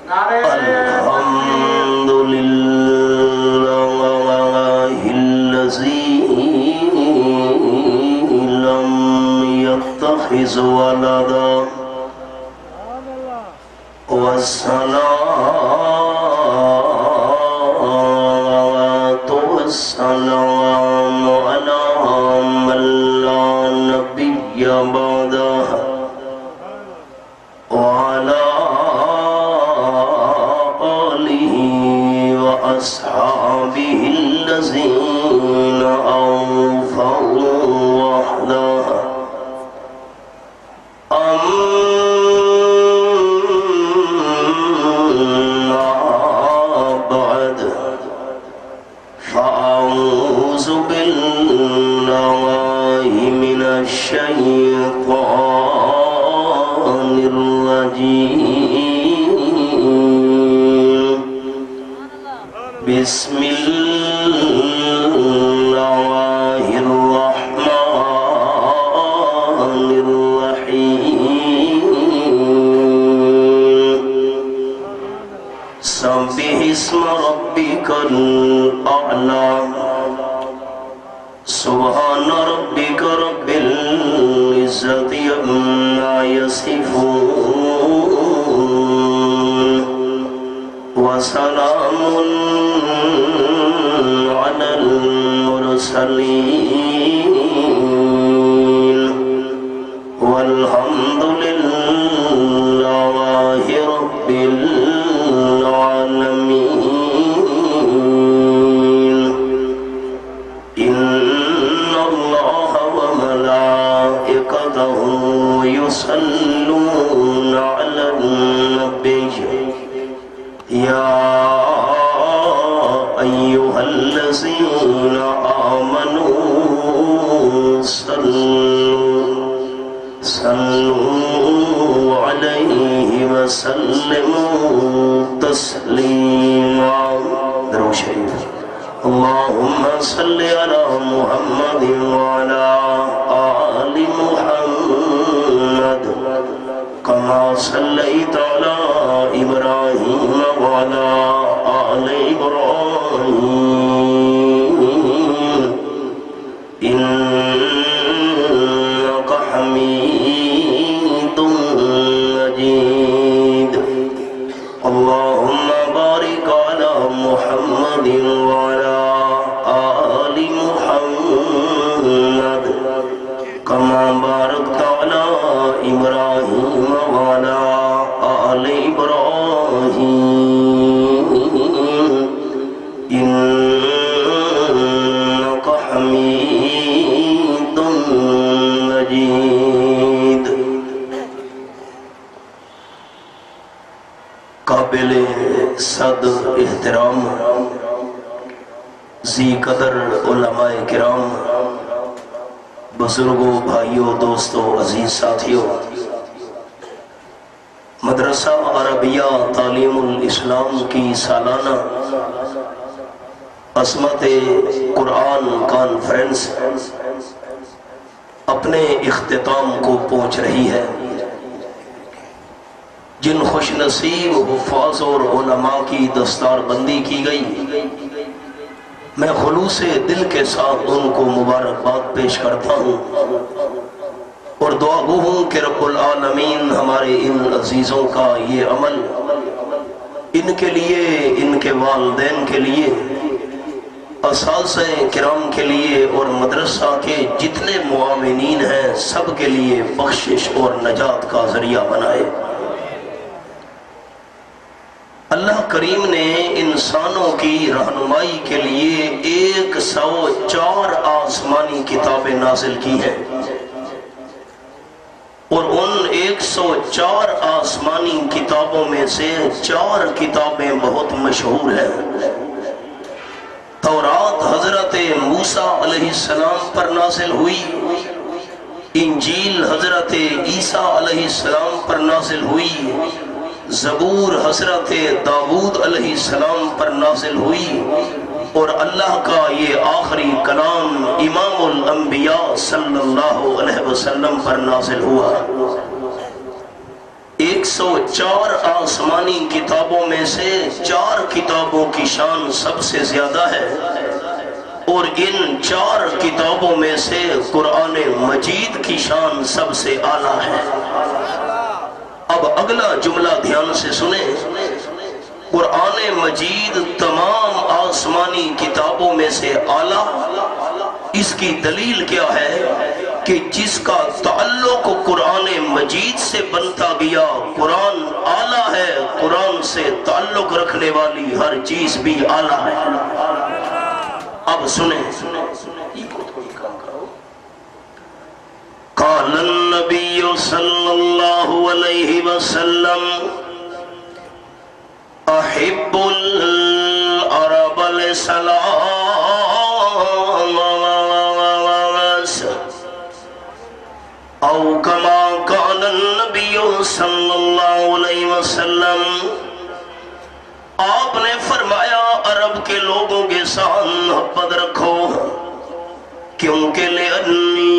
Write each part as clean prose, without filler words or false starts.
الحمد لله الذي لم يتخذ ولدا والصلاة والسلام على من لا نبي بعده وعلى آله وأصحابه الذين أوفوا وحده أما بعد فأعوذ بالله من الشيطان الرجيم بسم الله الرحمن الرحيم سبح اسم ربك الأعلى سبحان ربك رب العزة عما يصفون وسلام على المرسلين والحمد لله رب العالمين إن الله وملائكته يصلون على النبي يا أيها الذين آمنوا صلوا عليه وسلموا تسليما درود شريف اللهم صل على محمد وعلى آل محمد كما صليت على إبراهيم وعلى آل إبراهيم إنك حميد مجيد اللهم بارك على محمد وعلى آل محمد كما باركت على إبراهيم وعلى آل إبراهيم إنك حميد مجيد قابل صدر احترام ذی قدر علماء کرام بزرگوں بھائیوں دوستوں عزیز ساتھیوں مدرسہ عربیہ تعلیم الاسلام کی سالانہ عظمت قرآن کانفرنس اپنے اختتام کو پہنچ رہی ہے جن خوش نصیب حفاظ اور علماء کی دستار بندی کی گئی میں خلوص دل کے ساتھ ان کو مبارکباد پیش کرتا ہوں اور دعا گو ہوں کہ رب العالمین ہمارے ان عزیزوں کا یہ عمل ان کے لیے ان کے والدین کے لیے اساتذہ کرام کے لیے اور مدرسہ کے جتنے معاونین ہیں سب کے لیے بخشش اور نجات کا ذریعہ بنائے اللہ کریم نے انسانوں کی رہنمائی کے لیے 104 آسمانی کتابیں نازل کی ہیں اور ان 104 آسمانی کتابوں میں سے 4 کتابیں بہت مشہور ہیں تورات حضرت موسیٰ علیہ السلام پر نازل ہوئی انجیل حضرت عیسیٰ علیہ السلام پر نازل ہوئی زبور حضرت داؤد علیہ السلام پر نازل ہوئی اور اللہ کا یہ آخری کلام امام الانبیاء صلی اللہ علیہ وسلم پر نازل ہوا 104 آسمانی کتابوں میں سے 4 کتابوں کی شان سب سے زیادہ ہے، اور ان 4 کتابوں میں سے قرآن مجید کی شان سب سے اعلیٰ ہے۔ اب اگلا جملہ دھیان سے سنیں، قرآن مجید تمام آسمانی کتابوں میں سے اعلیٰ، اس کی دلیل کیا ہے کہ جس کا تعلق قرآن مجید سے بنتا گیا قرآن اعلیٰ ہے، قرآن سے تعلق رکھنے والی ہر چیز بھی اعلیٰ ہے۔ اب سنیں، قال النبی صلی اللہ علیہ وسلم احب العرب السلام او کما قال النبی صلی اللہ علیہ وسلم، آپ نے فرمایا عرب کے لوگوں کے ساتھ محبت رکھو، کیونکہ لأنی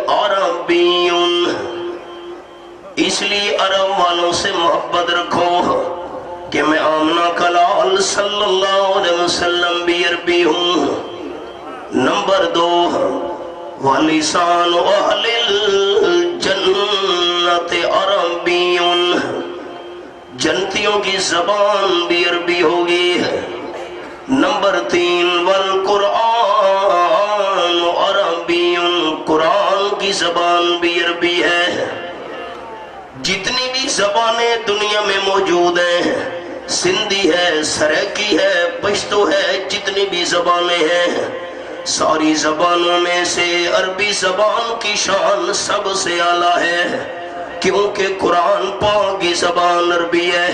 عربی، اس لیے عرب والوں سے محبت رکھو کہ میں آمنہ کلال صلی اللہ علیہ وسلم بھی عربی ہوں۔ نمبر 2، وَلِسَانُ أَهْلِ الْجَنَّةِ عَرَبِيٌّ، جنتیوں کی زبان بھی عربی ہوگی۔ نمبر 3، وَالْقُرْآنُ عَرَبِيٌّ، قرآن کی زبان بھی عربی ہے۔ جتنی بھی زبانیں دنیا میں موجود ہیں، سندھی ہے، سریکی ہے، پشتو ہے، جتنی بھی زبانیں ہیں، ساری زبانوں میں سے عربی زبان کی شان سب سے اعلیٰ ہے، کیونکہ قرآن پاک کی زبان عربی ہے۔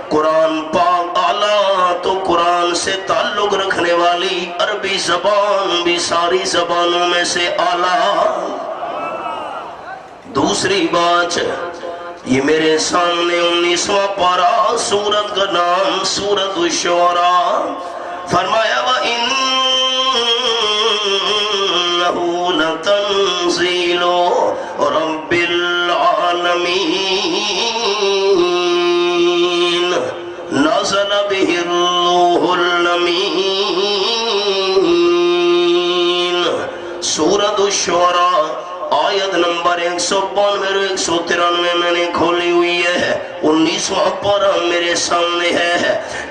قرآن پاک اعلیٰ تو قرآن سے تعلق رکھنے والی عربی زبان بھی ساری زبانوں میں سے اعلیٰ۔ دوسری بات، یہ میرے سامنے 19واں پارہ، سورت کا نام سورت الشعراء، فرمایا وَإِنَّهُ لَتَنزِيلُ رَبِّ الْعَالَمِينَ نَزَلَ بِهِ الرُّوحُ الْأَمِينُ۔ سورت الشعراء آیت نمبر 192 193 میں نے کھولی ہوئی ہے، 19واں پارہ میرے سامنے ہے۔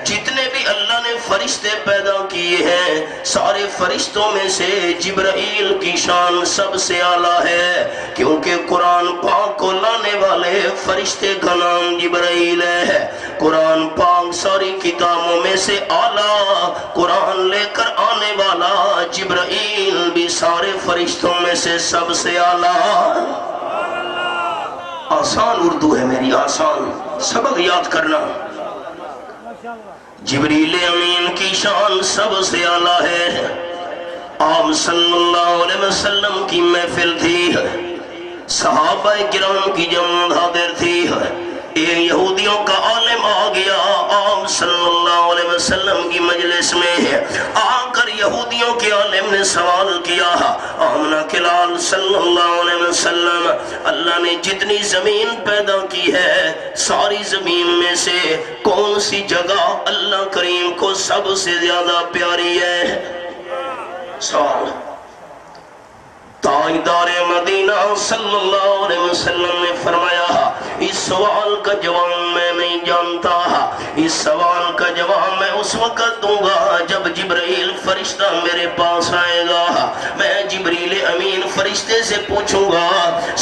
جتنے بھی اللہ نے فرشتے پیدا کیے ہیں، سارے فرشتوں میں سے جبرائیل کی شان سب سے اعلیٰ ہے، کیونکہ قرآن پاک کو لانے والے فرشتے کا نام جبرائیل ہے۔ قرآن پاک ساری کتابوں میں سے اعلیٰ، قرآن لے کر آنے والا جبرائیل بھی سارے فرشتوں میں سے سب سے اعلیٰ۔ آسان اردو ہے میری، آسان سبق یاد کرنا۔ جبریل امین کی شان سب سے اعلیٰ ہے۔ آپ صلی اللہ علیہ وسلم کی محفل تھی، صحابہ کرام کی جمع حاضر تھی، ایک یہودیوں کا عالم آ گیا آپ صلی اللہ علیہ وسلم کی مجلس میں، آ کر یہودیوں کے عالم نے سوال کیا، آمنہ کے لال صلی اللہ علیہ وسلم، اللہ نے جتنی زمین پیدا کی ہے، ساری زمین میں سے کون سی جگہ اللہ کریم کو سب سے زیادہ پیاری ہے؟ سوال۔ تاجدار مدینہ صلی اللہ علیہ وسلم نے فرمایا، اس سوال کا جواب میں نہیں جانتا، اس سوال کا جواب میں اس وقت دوں گا جب جبرائیل فرشتہ میرے پاس آئے گا۔ میں جبریل امین فرشتے سے پوچھوں گا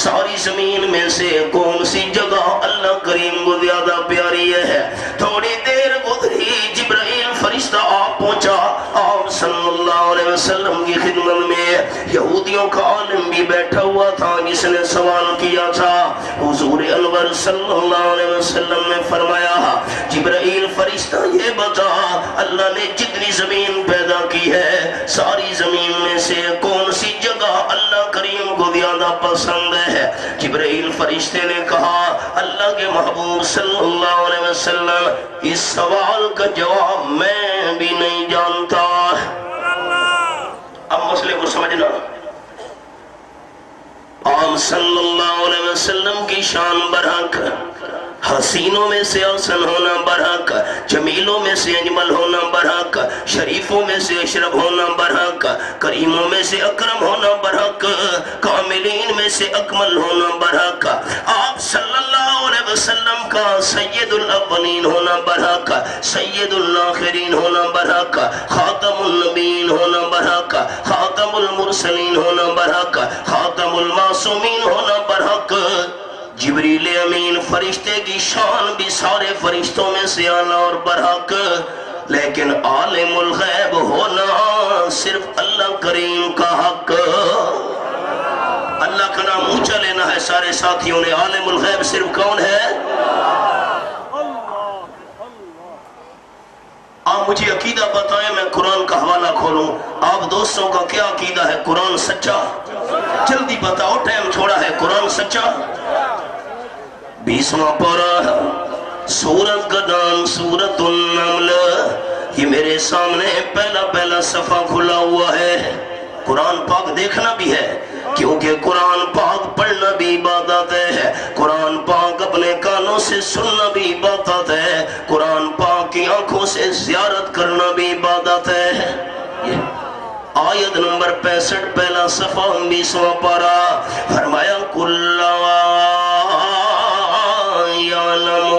ساری زمین میں سے کون سی جگہ اللہ کریم کو زیادہ پیاری ہے؟ تھوڑی دیر گزری، جبرائیل فرشتہ آپ پہنچا آپ صلی اللہ علیہ وسلم کی خدمت میں۔ یہودیوں کا عالم بھی بیٹھا ہوا تھا جس نے سوال کیا تھا۔ حضور انور صلی اللہ علیہ وسلم نے فرمایا، جبرائیل فرشتہ یہ بتا، اللہ نے جتنی زمین پیدا کی ہے، ساری زمین میں سے کون سی جگہ اللہ کریم کو زیادہ پسند ہے؟ جبرائیل فرشتے نے کہا، اللہ کے محبوب صلی اللہ علیہ وسلم، اس سوال کا جواب میں بھی نہیں جانتا۔ اب مسئلے کو سمجھنا، آپ صلی اللہ علیہ وسلم کی شان برحق، حسینوں میں سے حسن ہونا برحق، جمیلوں میں سے اجمل ہونا برحق، شریفوں میں سے اشرف ہونا برحق، کریموں میں سے اکرم ہونا برحق، کاملین میں سے اکمل ہونا برحق، آپ صلی اللہ علیہ وسلم کا سید الاولین ہونا برحق، سید الاخرین ہونا برحق، خاتم النبیین ہونا برحق، خاتم المرسلین ہونا برحق، خاتم المعصومین ہونا برحق۔ جبریل امین فرشتے کی شان بھی سارے فرشتوں میں سے اعلیٰ اور برحق، لیکن عالم الغیب ہونا صرف اللہ کریم کا حق۔ اللہ کا نام اونچا لینا ہے سارے ساتھیوں نے۔ عالم الغیب صرف کون ہے؟ آپ مجھے عقیدہ بتائیں، میں قرآن کا حوالہ کھولوں۔ آپ دوستوں کا کیا عقیدہ ہے؟ قرآن سچا؟ جلدی بتاؤ، ٹائم چھوڑا ہے۔ قرآن سچا؟ 20واں پارہ، سورت کا نام سورت النمل۔ یہ میرے سامنے پہلا صفحہ کھلا ہوا ہے۔ قرآن پاک دیکھنا بھی ہے، کیونکہ قرآن پاک پڑھنا بھی عبادت ہے، قرآن پاک اپنے کانوں سے سننا بھی عبادت ہے، قرآن پاک کی آنکھوں سے زیارت کرنا بھی عبادت ہے۔ آیت نمبر 65، پہلا صفحہ 20واں پارہ، فرمایا کُلَّ يَعْلَمُ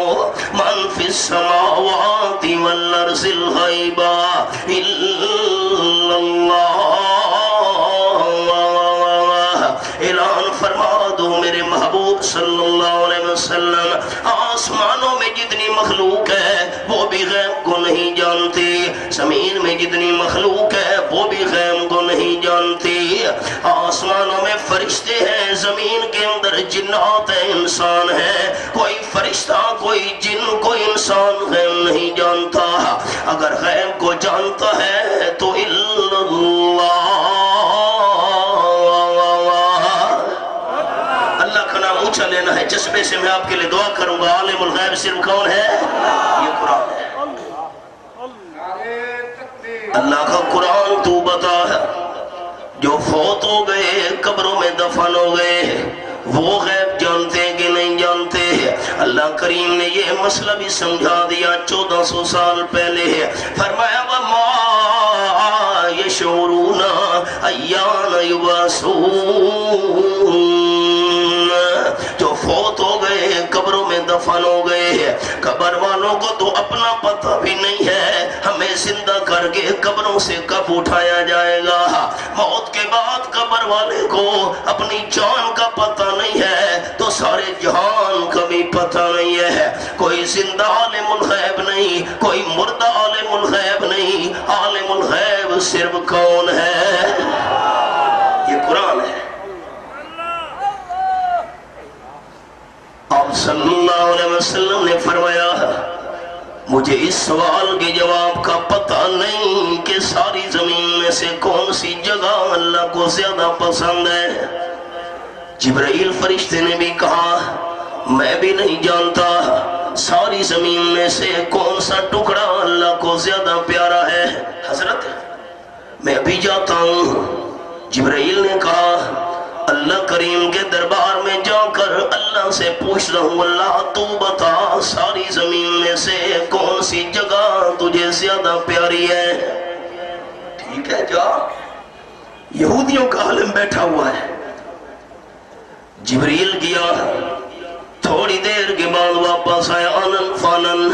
مَنْ فِي السَّمَاوَاتِ وَالْأَرْضِ الْغَيْبَ إِلَّا اللَّهُ۔ اعلان فرما دو میرے محبوب صلی اللہ علیہ وسلم، آسمانوں میں جتنی مخلوق ہے وہ بھی غیب کو نہیں جانتی، زمین میں جتنی مخلوق ہے وہ بھی غیب کو نہیں جانتی۔ آسمانوں میں فرشتے ہیں، زمین کے اندر جنات ہیں، انسان ہیں، کوئی فرشتہ، کوئی جن، کوئی انسان غیب نہیں جانتا۔ اگر غیب کو جانتا ہے تو اللہ، اونچا لینا ہے۔ جذبے سے میں آپ کے لئے دعا کروں گا۔ عالم الغیب صرف کون ہے؟ یہ قرآن ہے۔ اللہ کا قرآن تو بتا ہے، جو فوت ہو گئے، قبروں میں دفن ہو گئے، وہ غیب جانتے کہ نہیں جانتے؟ اللہ کریم نے یہ مسئلہ بھی سمجھا دیا 1400 سال پہلے ہے۔ فرمایا وَمَا يَشْعُرُونَ أَيَّانَ يُبْعَثُونَ۔ جو فوت ہو گئے، قبروں میں دفن ہو گئے، قبر والوں کو تو اپنا پتہ بھی نہیں ہے ہمیں زندہ کر کے قبروں سے کب اٹھایا جائے گا۔ موت کے بعد قبر والے کو اپنی جان کا پتہ نہیں ہے تو سارے جہان کا بھی پتہ نہیں ہے۔ کوئی زندہ عالم الغیب نہیں، کوئی مردہ عالم الغیب نہیں، عالم الغیب صرف کون ہے؟ یہ قرآن ہے۔ آپ صلی اللہ علیہ وسلم نے فرمایا مجھے اس سوال کے جواب کا پتہ نہیں کہ ساری زمین میں سے کون سی جگہ اللہ کو زیادہ پسند ہے۔ جبرائیل فرشتے نے بھی کہا میں بھی نہیں جانتا ساری زمین میں سے کون سا ٹکڑا اللہ کو زیادہ پیارا ہے۔ حضرت میں بھی جاتا ہوں۔ جبرائیل نے کہا اللہ کریم کے دربار میں جا کر اللہ سے پوچھ رہا ہوں، اللہ تو بتا ساری زمین میں سے کون سی جگہ تجھے زیادہ پیاری ہے؟ ٹھیک ہے جا۔ یہودیوں کا عالم بیٹھا ہوا ہے۔ جبریل گیا، تھوڑی دیر کے بعد واپس آیا آنن فانن۔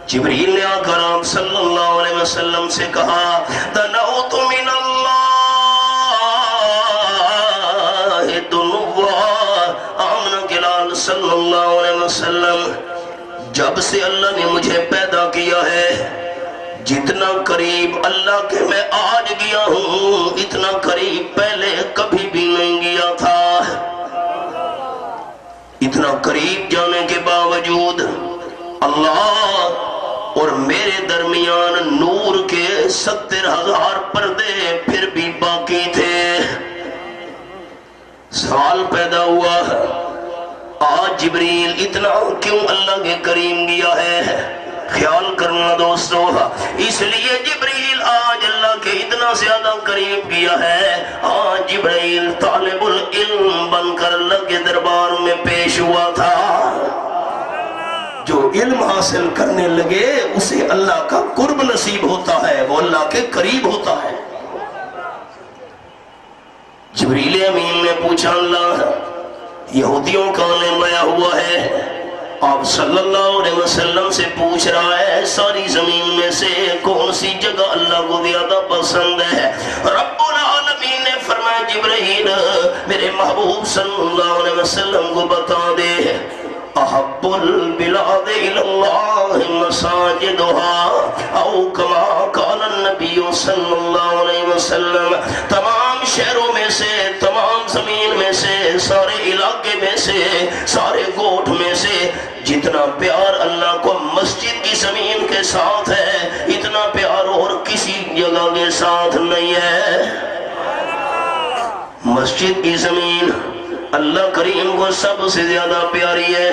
جبریل نے آ کر آپ صلی اللہ علیہ وسلم سے کہا دنوت من اللہ آمنہ کے لال صلی اللہ علیہ وسلم، جب سے اللہ نے مجھے پیدا کیا ہے جتنا قریب اللہ کے میں آج گیا ہوں اتنا قریب پہلے کبھی بھی نہیں گیا تھا۔ اتنا قریب جانے کے باوجود اللہ اور میرے درمیان نور کے 70,000 پردے پھر بھی باقی تھے۔ سوال پیدا ہوا آج جبریل اتنا کیوں اللہ کے کریم گیا ہے؟ خیال کرنا دوستو، اس لیے جبریل آج اللہ کے اتنا زیادہ قریب گیا ہے۔ آج جبریل طالب العلم بن کر پیش ہوا تھا۔ جو علم حاصل کرنے لگے اسے اللہ کا قرب نصیب ہوتا ہے، وہ اللہ کے قریب ہوتا ہے۔ جبریل امین نے پوچھا اللہ یہودیوں کا علم آیا ہوا ہے، آپ صلی اللہ علیہ وسلم سے پوچھ رہا ہے ساری زمین میں سے کون سی جگہ اللہ کو زیادہ پسند ہے؟ رب العالمین نے فرمایا جبرائیل میرے محبوب صلی اللہ علیہ وسلم کو بتا دے احب البلاد الى اللہ مساجدها او کما قال النبی صلی اللہ علیہ وسلم، تمام شہروں میں سے، تمام زمین میں سے، سارے علاقے میں سے، سارے گوٹھ میں سے جتنا پیار اللہ کو مسجد کی زمین کے ساتھ ہے اتنا پیار اور کسی جگہ کے ساتھ نہیں ہے۔ مسجد کی زمین اللہ کریم کو سب سے زیادہ پیاری ہے۔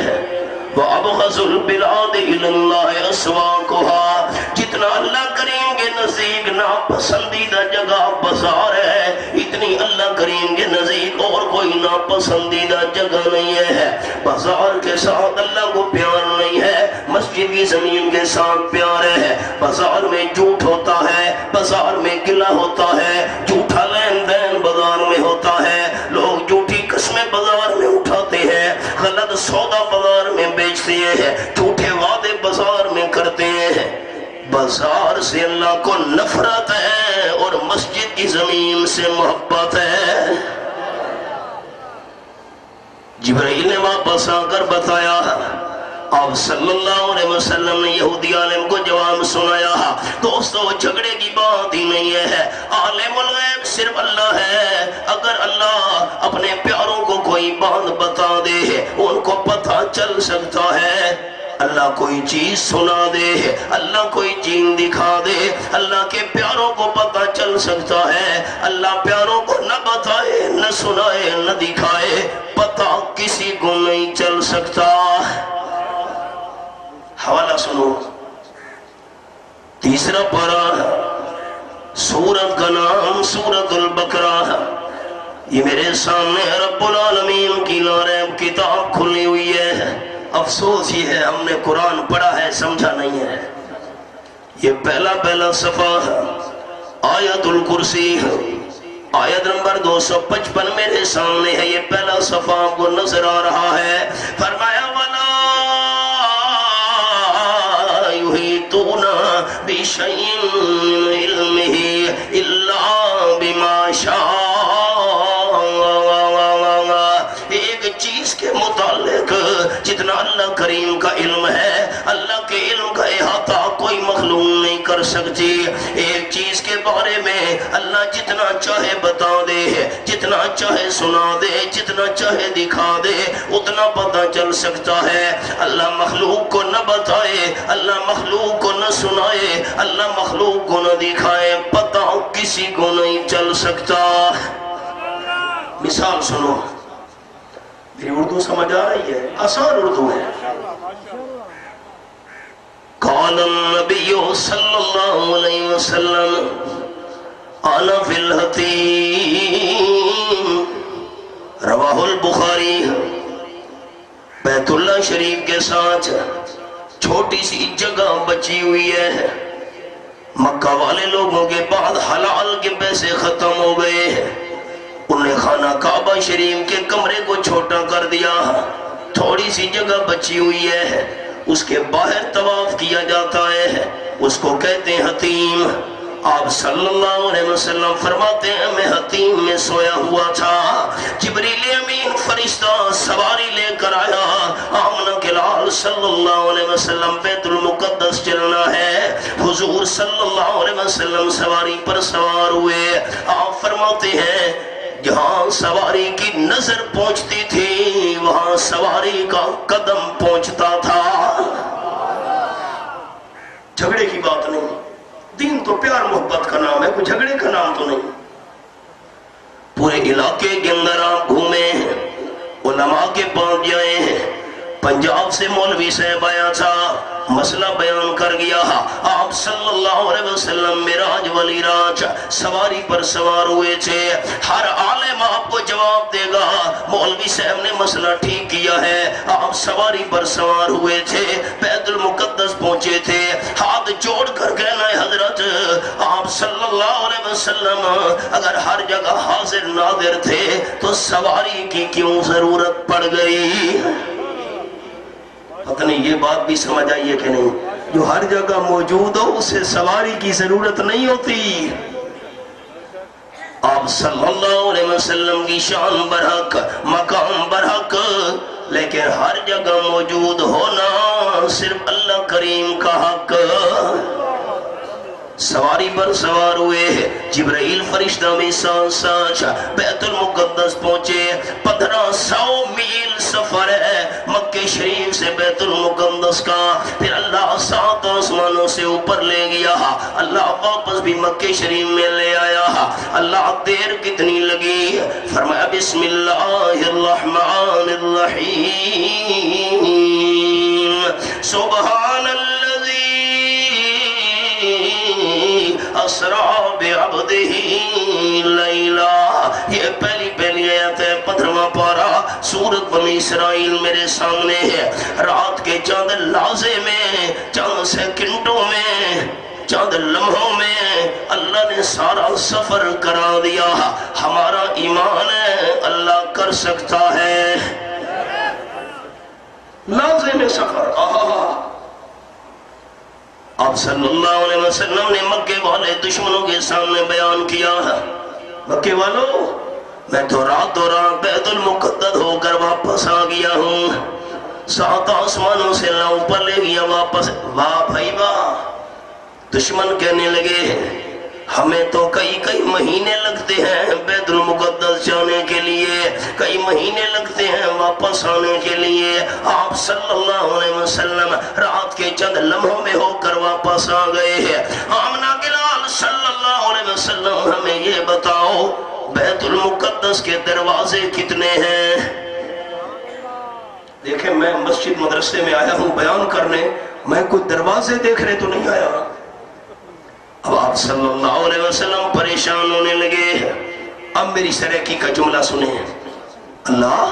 وَأَبْغَضُ الْبِلَادِ إِلَى اللَّهِ أَسْوَاقُهَا، جتنا اللہ کریم کے نزدیک ناپسندیدہ جگہ بازار ہے اتنی اللہ کریم کے نزدیک اور کوئی ناپسندیدہ جگہ نہیں ہے۔ بازار کے ساتھ اللہ کو پیار نہیں ہے، مسجد کی زمین کے ساتھ پیار ہے۔ بازار میں جھوٹ ہوتا ہے، بازار میں گلہ ہوتا ہے، جھوٹا لین دین بازار میں ہوتا ہے، لوگ جھوٹی قسمیں بازار میں اٹھاتے ہیں، غلط سودا بازار میں بیچتے ہیں، جھوٹے وعدے بازار میں کرتے ہیں۔ بازار سے اللہ کو نفرت ہے اور مسجد کی زمین سے محبت ہے۔ جبرائیل نے واپس آ کر بتایا، آپ صلی اللہ علیہ وسلم نے یہودی عالم کو جواب سنایا۔ دوستو جھگڑے کی بات ہی نہیں ہے، عالم الغیب صرف اللہ ہے۔ اگر اللہ اپنے پیاروں کو کوئی بات بتا دے ان کو پتہ چل سکتا ہے، اللہ کوئی چیز سنا دے، اللہ کوئی چیز دکھا دے، اللہ کے پیاروں کو پتہ چل سکتا ہے۔ اللہ پیاروں کو نہ بتائے، نہ سنائے، نہ دکھائے، پتہ کسی کو نہیں چل سکتا۔ حوالہ سنو، تیسرا پارہ، سورت کا نام سورت البقرہ۔ یہ میرے سامنے رب العالمین کی ناریب کتاب کھلی ہوئی ہے۔ افسوس یہ ہے ہم نے قرآن پڑھا ہے سمجھا نہیں ہے۔ یہ پہلا صفحہ آیت الکرسی، آیت نمبر 255 میرے سامنے ہے۔ یہ پہلا صفحہ آپ کو نظر آ رہا ہے۔ فرمایا وَلَا يُحِيطُونَ بِشَيْءٍ مِّنْ عِلْمِهِ إِلَّا بِمَا شَاءَ۔ ایک چیز کے متعلق جتنا اللہ کریم کا علم ہے، اللہ کے علم کا احاطہ کوئی مخلوق نہیں کر سکتی۔ ایک چیز کے بارے میں اللہ جتنا چاہے بتا دے، جتنا چاہے سنا دے، جتنا چاہے دکھا دے، اتنا پتہ چل سکتا ہے۔ اللہ مخلوق کو نہ بتائے، اللہ مخلوق کو نہ سنائے، اللہ مخلوق کو نہ دکھائے، پتہ کسی کو نہیں چل سکتا۔ مثال سنو، میری اردو سمجھ آ رہی ہے؟ آسان اردو ہے۔ قال النبی صلی اللہ علیہ وسلم انا فی الحتیم، رواہ البخاری۔ بیت اللہ شریف کے ساتھ چھوٹی سی جگہ بچی ہوئی ہے۔ مکہ والے لوگوں کے بعد حلال کے پیسے ختم ہو گئے، انہوں نے خانہ کعبہ شریف کے کمرے کو چھوٹا کر دیا۔ تھوڑی سی جگہ بچی ہوئی ہے، اس کے باہر طواف کیا جاتا ہے، اس کو کہتے ہیں حتیم۔ آپ صلی اللہ علیہ وسلم فرماتے ہیں میں حتیم میں سویا ہوا تھا، جبریل امین فرشتہ سواری لے کر آیا، آمنہ کے لال صلی اللہ علیہ وسلم بیت المقدس چلنا ہے۔ حضور صلی اللہ علیہ وسلم سواری پر سوار ہوئے۔ آپ فرماتے ہیں جہاں سواری کی نظر پہنچتی تھی وہاں سواری کا قدم پہنچتا تھا۔ جھگڑے کی بات نہیں، دین تو پیار محبت کا نام ہے، کوئی جھگڑے کا نام تو نہیں۔ پورے علاقے کے اندر آپ گھومے ہیں، علماء کے پاس جائے ہیں، پنجاب سے مولوی صاحب آیا تھا، مسئلہ بیان کر گیا۔ آپ صلی اللہ علیہ وسلم معراج والی رات سواری پر سوار ہوئے تھے۔ ہر عالم آپ کو جواب دے گا، مولوی صاحب نے مسئلہ ٹھیک کیا ہے، آپ سواری پر سوار ہوئے تھے، بیت المقدس پہنچے تھے، ہاتھ جوڑ کر کہنا ہے حضرت آپ صلی اللہ علیہ وسلم اگر ہر جگہ حاضر ناظر تھے تو سواری کی کیوں ضرورت پڑ گئی؟ پتہ نہیں یہ بات بھی سمجھ آئی ہے کہ نہیں؟ جو ہر جگہ موجود ہو اسے سواری کی ضرورت نہیں ہوتی۔ آپ صلی اللہ علیہ وسلم کی شان برحق، مقام برحق، لیکن ہر جگہ موجود ہونا صرف اللہ کریم کا حق۔ سواری پر سوار ہوئے، جبرائیل فرشتہ میں ساتھ ساتھ بیت المقدس پہنچے۔ 1500 میل سفر ہے مکہ شریف سے بیت المقدس کا، پھر اللہ 7 آسمانوں سے اوپر لے گیا، اللہ واپس بھی مکہ شریف میں لے آیا۔ اللہ دیر کتنی لگی؟ فرمایا بسم اللہ الرحمن الرحیم، سبحان اسرا بعبدہ لیلا۔ یہ پہلی آیت ہے، 15واں پارہ سورۃ بنی اسرائیل میرے سامنے ہے۔ رات کے چند لحظے میں، چند سیکنڈوں میں، چند لمحوں میں اللہ نے سارا سفر کرا دیا۔ ہمارا ایمان ہے اللہ کر سکتا ہے۔ لازم سفر آپ صلی اللہ علیہ وسلم نے مکے والے دشمنوں کے سامنے بیان کیا ہے، مکے والوں میں تو رات بیت المقدس ہو کر واپس آ گیا ہوں، 7 آسمانوں سے اللہ اوپر لے گیا واپس۔ واہ بھائی واہ! دشمن کہنے لگے ہمیں تو کئی مہینے لگتے ہیں بیت المقدس جانے کے لیے، کئی مہینے لگتے ہیں واپس آنے کے لیے، آپ صلی اللہ علیہ وسلم رات کے چند لمحوں میں ہو کر واپس آ گئے ہیں۔ آمنہ کے لال صلی اللہ علیہ وسلم ہمیں یہ بتاؤ بیت المقدس کے دروازے کتنے ہیں؟ دیکھیں میں مسجد مدرسے میں آیا ہوں بیان کرنے، میں کوئی دروازے دیکھنے تو نہیں آیا۔ اب آپ صلی اللہ علیہ وسلم پریشان ہونے لگے۔ اب میری سرکی کا جملہ سنیں، اللہ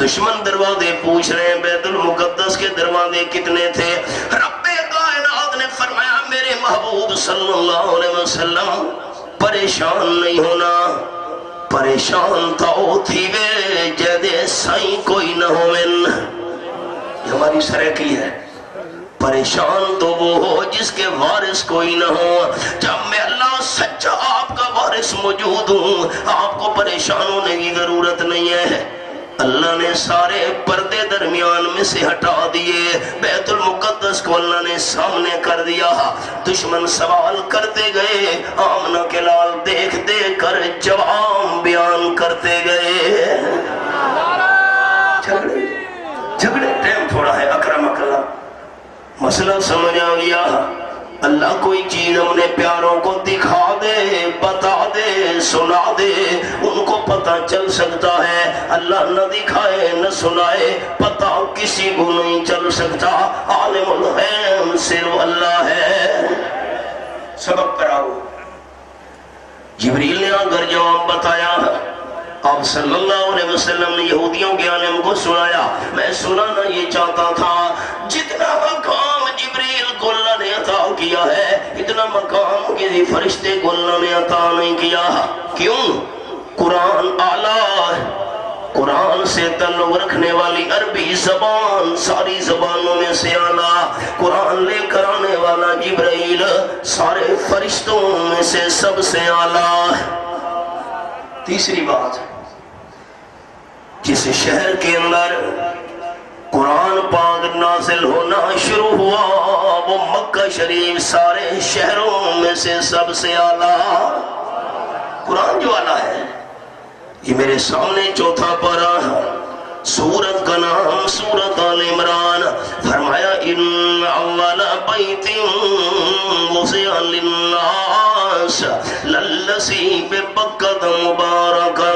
دشمن دروازے پوچھ رہے ہیں بیت المقدس کے دروازے کتنے تھے؟ رب کائنات نے فرمایا میرے محبوب صلی اللہ علیہ وسلم پریشان نہیں ہونا، پریشان تو تھی وے جدے سائیں کوئی نہ ہوئن۔ یہ ہماری سرکی ہے، پریشان تو وہ ہو جس کے وارث کوئی نہ ہو۔ جب میں اللہ سچا آپ کا وارث موجود ہوں، آپ کو پریشان ہونے کی ضرورت نہیں ہے۔ اللہ نے سارے پردے درمیان میں سے ہٹا دیے، بیت المقدس کو اللہ نے سامنے کر دیا۔ دشمن سوال کرتے گئے، آمنہ کے لال دیکھ دیکھ کر جواب بیان کرتے گئے۔ جھگڑے ٹائم تھوڑا ہے، اکرمک اللہ مسئلہ سمجھ آ گیا۔ اللہ کوئی چیز اپنے پیاروں کو دکھا دے، بتا دے، سنا دے، ان کو پتہ چل سکتا ہے۔ اللہ نہ دکھائے نہ سنائے، پتہ کسی کو نہیں چل سکتا۔ عالم الغیب صرف اللہ ہے۔ سبق کراؤ۔ جبریل نے آ کر جواب بتایا، آپ صلی اللہ علیہ وسلم نے یہودیوں کے عالم کو سنایا۔ میں سنانا یہ چاہتا تھا جتنا مقام جبریل کو اللہ نے عطا کیا ہے اتنا مقام کسی فرشتے کو اللہ نے عطا نہیں کیا۔ کیوں؟ قرآن اعلیٰ، قرآن سے تعلق رکھنے والی عربی زبان ساری زبانوں میں سے اعلیٰ، قرآن لے کر آنے والا جبرائیل سارے فرشتوں میں سے سب سے اعلیٰ۔ تیسری بات، جس شہر کے اندر قرآن پاک نازل ہونا شروع ہوا وہ مکہ شریف سارے شہروں میں سے سب سے اعلیٰ۔ قرآن جو اعلیٰ ہے، یہ میرے سامنے چوتھا پارہ سورت کا نام سورت آل عمران۔ فرمایا ان اول بیت وضع للناس للذی ببکۃ مبارکا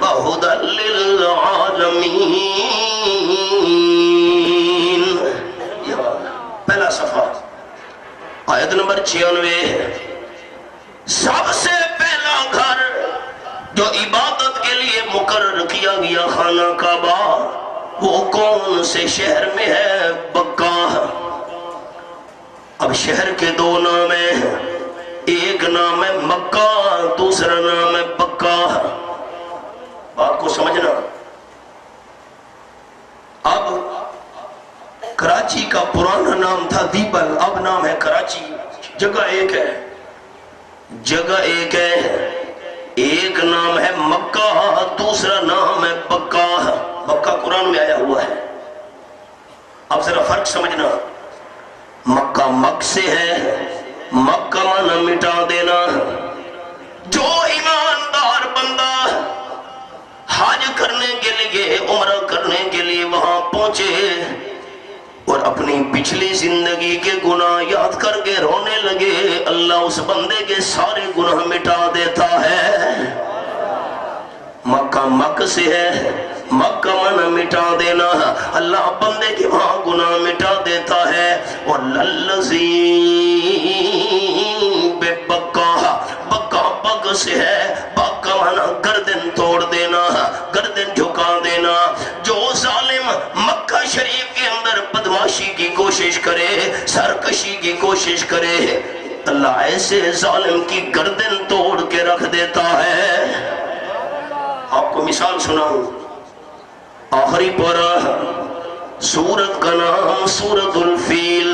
وہدی للعالمین۔ پہلا صفحہ آیت نمبر 96۔ سب سے پہلا گھر جو عبادت کے لیے لیے مقرر کیا گیا خانہ کعبہ وہ کون سے شہر میں ہے؟ بکہ۔ اب شہر کے دو نام ہیں، ایک نام ہے مکہ، دوسرا نام ہے بکہ۔ بات کو سمجھنا۔ اب کراچی کا پرانا نام تھا دیبل، اب نام ہے کراچی۔ جگہ ایک ہے، جگہ ایک ہے، ایک نام ہے مکہ، دوسرا نام ہے بکہ۔ مکہ قرآن میں آیا ہوا ہے۔ اب ذرا فرق سمجھنا۔ مکہ مک سے ہے، مکہ معنی مٹا دینا۔ جو ایماندار بندہ حج کرنے کے لیے، عمرہ کرنے کے لیے وہاں پہنچے اور اپنی پچھلی زندگی کے گناہ یاد کر کے رونے لگے، اللہ اس بندے کے سارے گناہ مٹا دیتا ہے۔ مکہ مک سے ہے، مکہ معنی مٹا دینا، اللہ بندے کے وہاں گناہ مٹا دیتا ہے۔ اور للذی بے بکہ، بکہ بک سے ہے، بکہ معنی گردن توڑ دینا، گردن جھکا دینا۔ جو ظالم مکہ شریف کے اندر بدماشی کی کوشش کرے، سرکشی کی کوشش کرے، اللہ ایسے ظالم کی گردن توڑ کے رکھ دیتا ہے۔ آپ کو مثال سناؤں، آخری پارہ سورت کا نام سورت الفیل،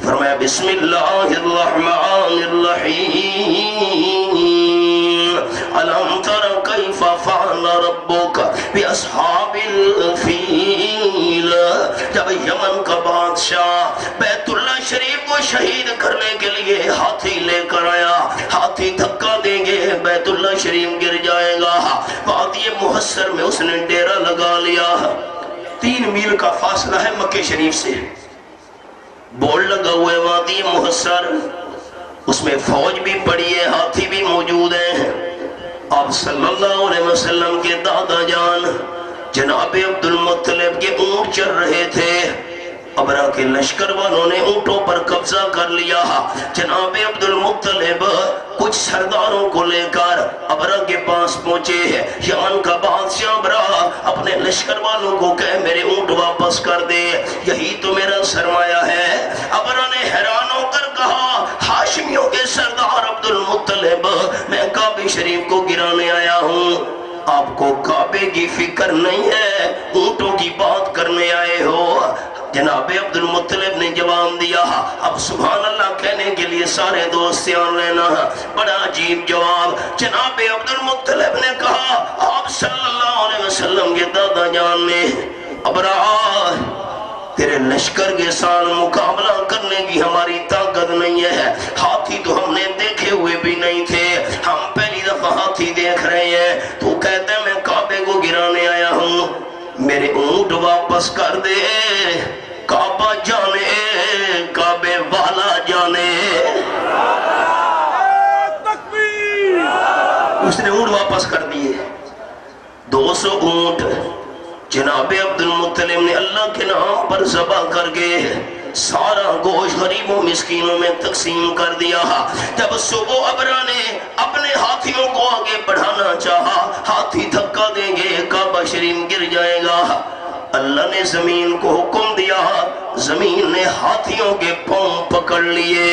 فرمایا بسم اللہ الرحمن الرحیم، الم تر کیف فعل ربک باصحاب الفیل۔ جب یمن کا بادشاہ بیت اللہ شریف کو شہید کرنے کے لیے ہاتھی لے کر آیا، ہاتھی دھکا دیں گے بیت اللہ شریف گر جائے گا، وادی محصر میں اس نے ڈیرا لگا لیا۔ 3 میل کا فاصلہ ہے مکہ شریف سے، بورڈ لگا ہوئے وادی محصر، اس میں فوج بھی پڑی ہے، ہاتھی بھی موجود ہیں۔ آپ صلی اللہ علیہ وسلم کے دادا جان جناب عبد المطلب کے اونٹ چر رہے تھے، ابرا کے لشکر والوں نے اونٹوں پر قبضہ کر لیا۔ جناب عبد المطلب کچھ سرداروں کو لے کر ابرا کے پاس پہنچے۔ یمن کا بادشاہ ابرا اپنے لشکر والوں کو کہے میرے اونٹ واپس کر دے، یہی تو میرا سرمایہ ہے۔ ابرا نے حیران ہو کر کہا ہاشمیوں کے سردار عبد المطلب، میں کعبہ شریف کو گرانے آیا ہوں، آپ کو کعبے کی فکر نہیں ہے، اونٹوں کی بات کرنے آئے ہو۔ جناب عبد المطلب نے جواب دیا، اب سبحان اللہ کہنے کے لیے سارے دوست دھیان لینا، بڑا عجیب جواب۔ جناب عبد المطلب نے کہا آپ صلی اللہ علیہ وسلم کے دادا جان نے ابرا تیرے لشکر کے ساتھ مقابلہ کرنے کی ہماری طاقت نہیں ہے، ہاتھی تو ہم نے دیکھے ہوئے بھی نہیں تھے، ہم پہلی دفعہ ہاتھی دیکھ رہے ہیں، تو کہتے ہیں میں کعبے کو گرانے آیا ہوں، میرے اونٹ واپس کر دے، کعبہ جانے کعبے والا جانے۔ اس نے اونٹ واپس کر دیے، 200 اونٹ جناب عبد المطلب نے اللہ کے نام پر ذبح کر کے سارا گوشت غریبوں مسکینوں میں تقسیم کر دیا۔ جب صبح ابرا نے اپنے ہاتھیوں کو آگے بڑھانا چاہا، ہاتھی دھکا دیں گے، کعبہ شریف گر جائے گا، اللہ نے زمین کو حکم دیا، زمین نے ہاتھیوں کے پاؤں پکڑ لیے۔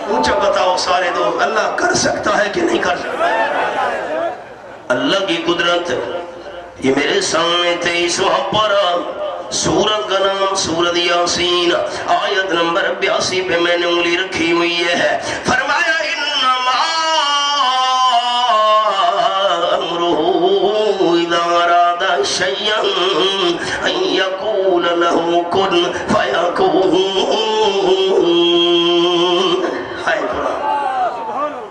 اونچا بتاؤ سارے دوست، اللہ کر سکتا ہے کہ نہیں کر سکتا؟ اللہ کی قدرت یہ میرے سامنے 23واں پارہ، سورت کا نام سورت یاسین، آیت نمبر 82 پہ میں نے انگلی رکھی ہوئی ہے۔ فرمایا انما امرہ اذا اراد شیئا ان یقول له کن فیکون۔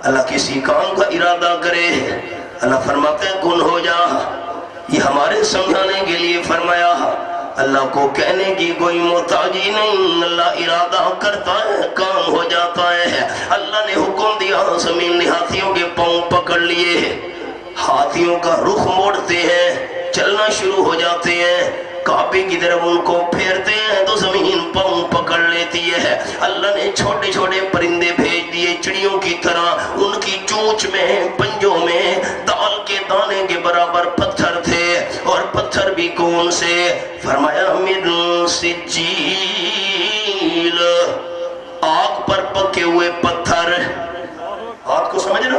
اللہ کسی کام کا ارادہ کرے، اللہ فرماتے ہیں کن ہو جا، یہ ہمارے سمجھانے کے لیے فرمایا، اللہ کو کہنے کی کوئی محتاجی نہیں، اللہ ارادہ کرتا ہے کام ہو جاتا ہے۔ اللہ نے حکم دیا، زمین نے ہاتھیوں کے پاؤں پکڑ لیے، ہاتھیوں کا رخ موڑتے ہیں، چلنا شروع ہو جاتے ہیں، کعبے کی طرف ان کو پھیرتے ہیں تو زمین پاؤں پکڑ لیتی ہے۔ اللہ نے چھوٹے چھوٹے پرندے بھیج دیے چڑیوں کی طرح، ان کی چونچ میں پنجوں میں دال کے دانے کے برابر کون سے؟ فرمایا من سجیل، آگ پر پکے ہوئے پتھر. آگ کو سمجھنا،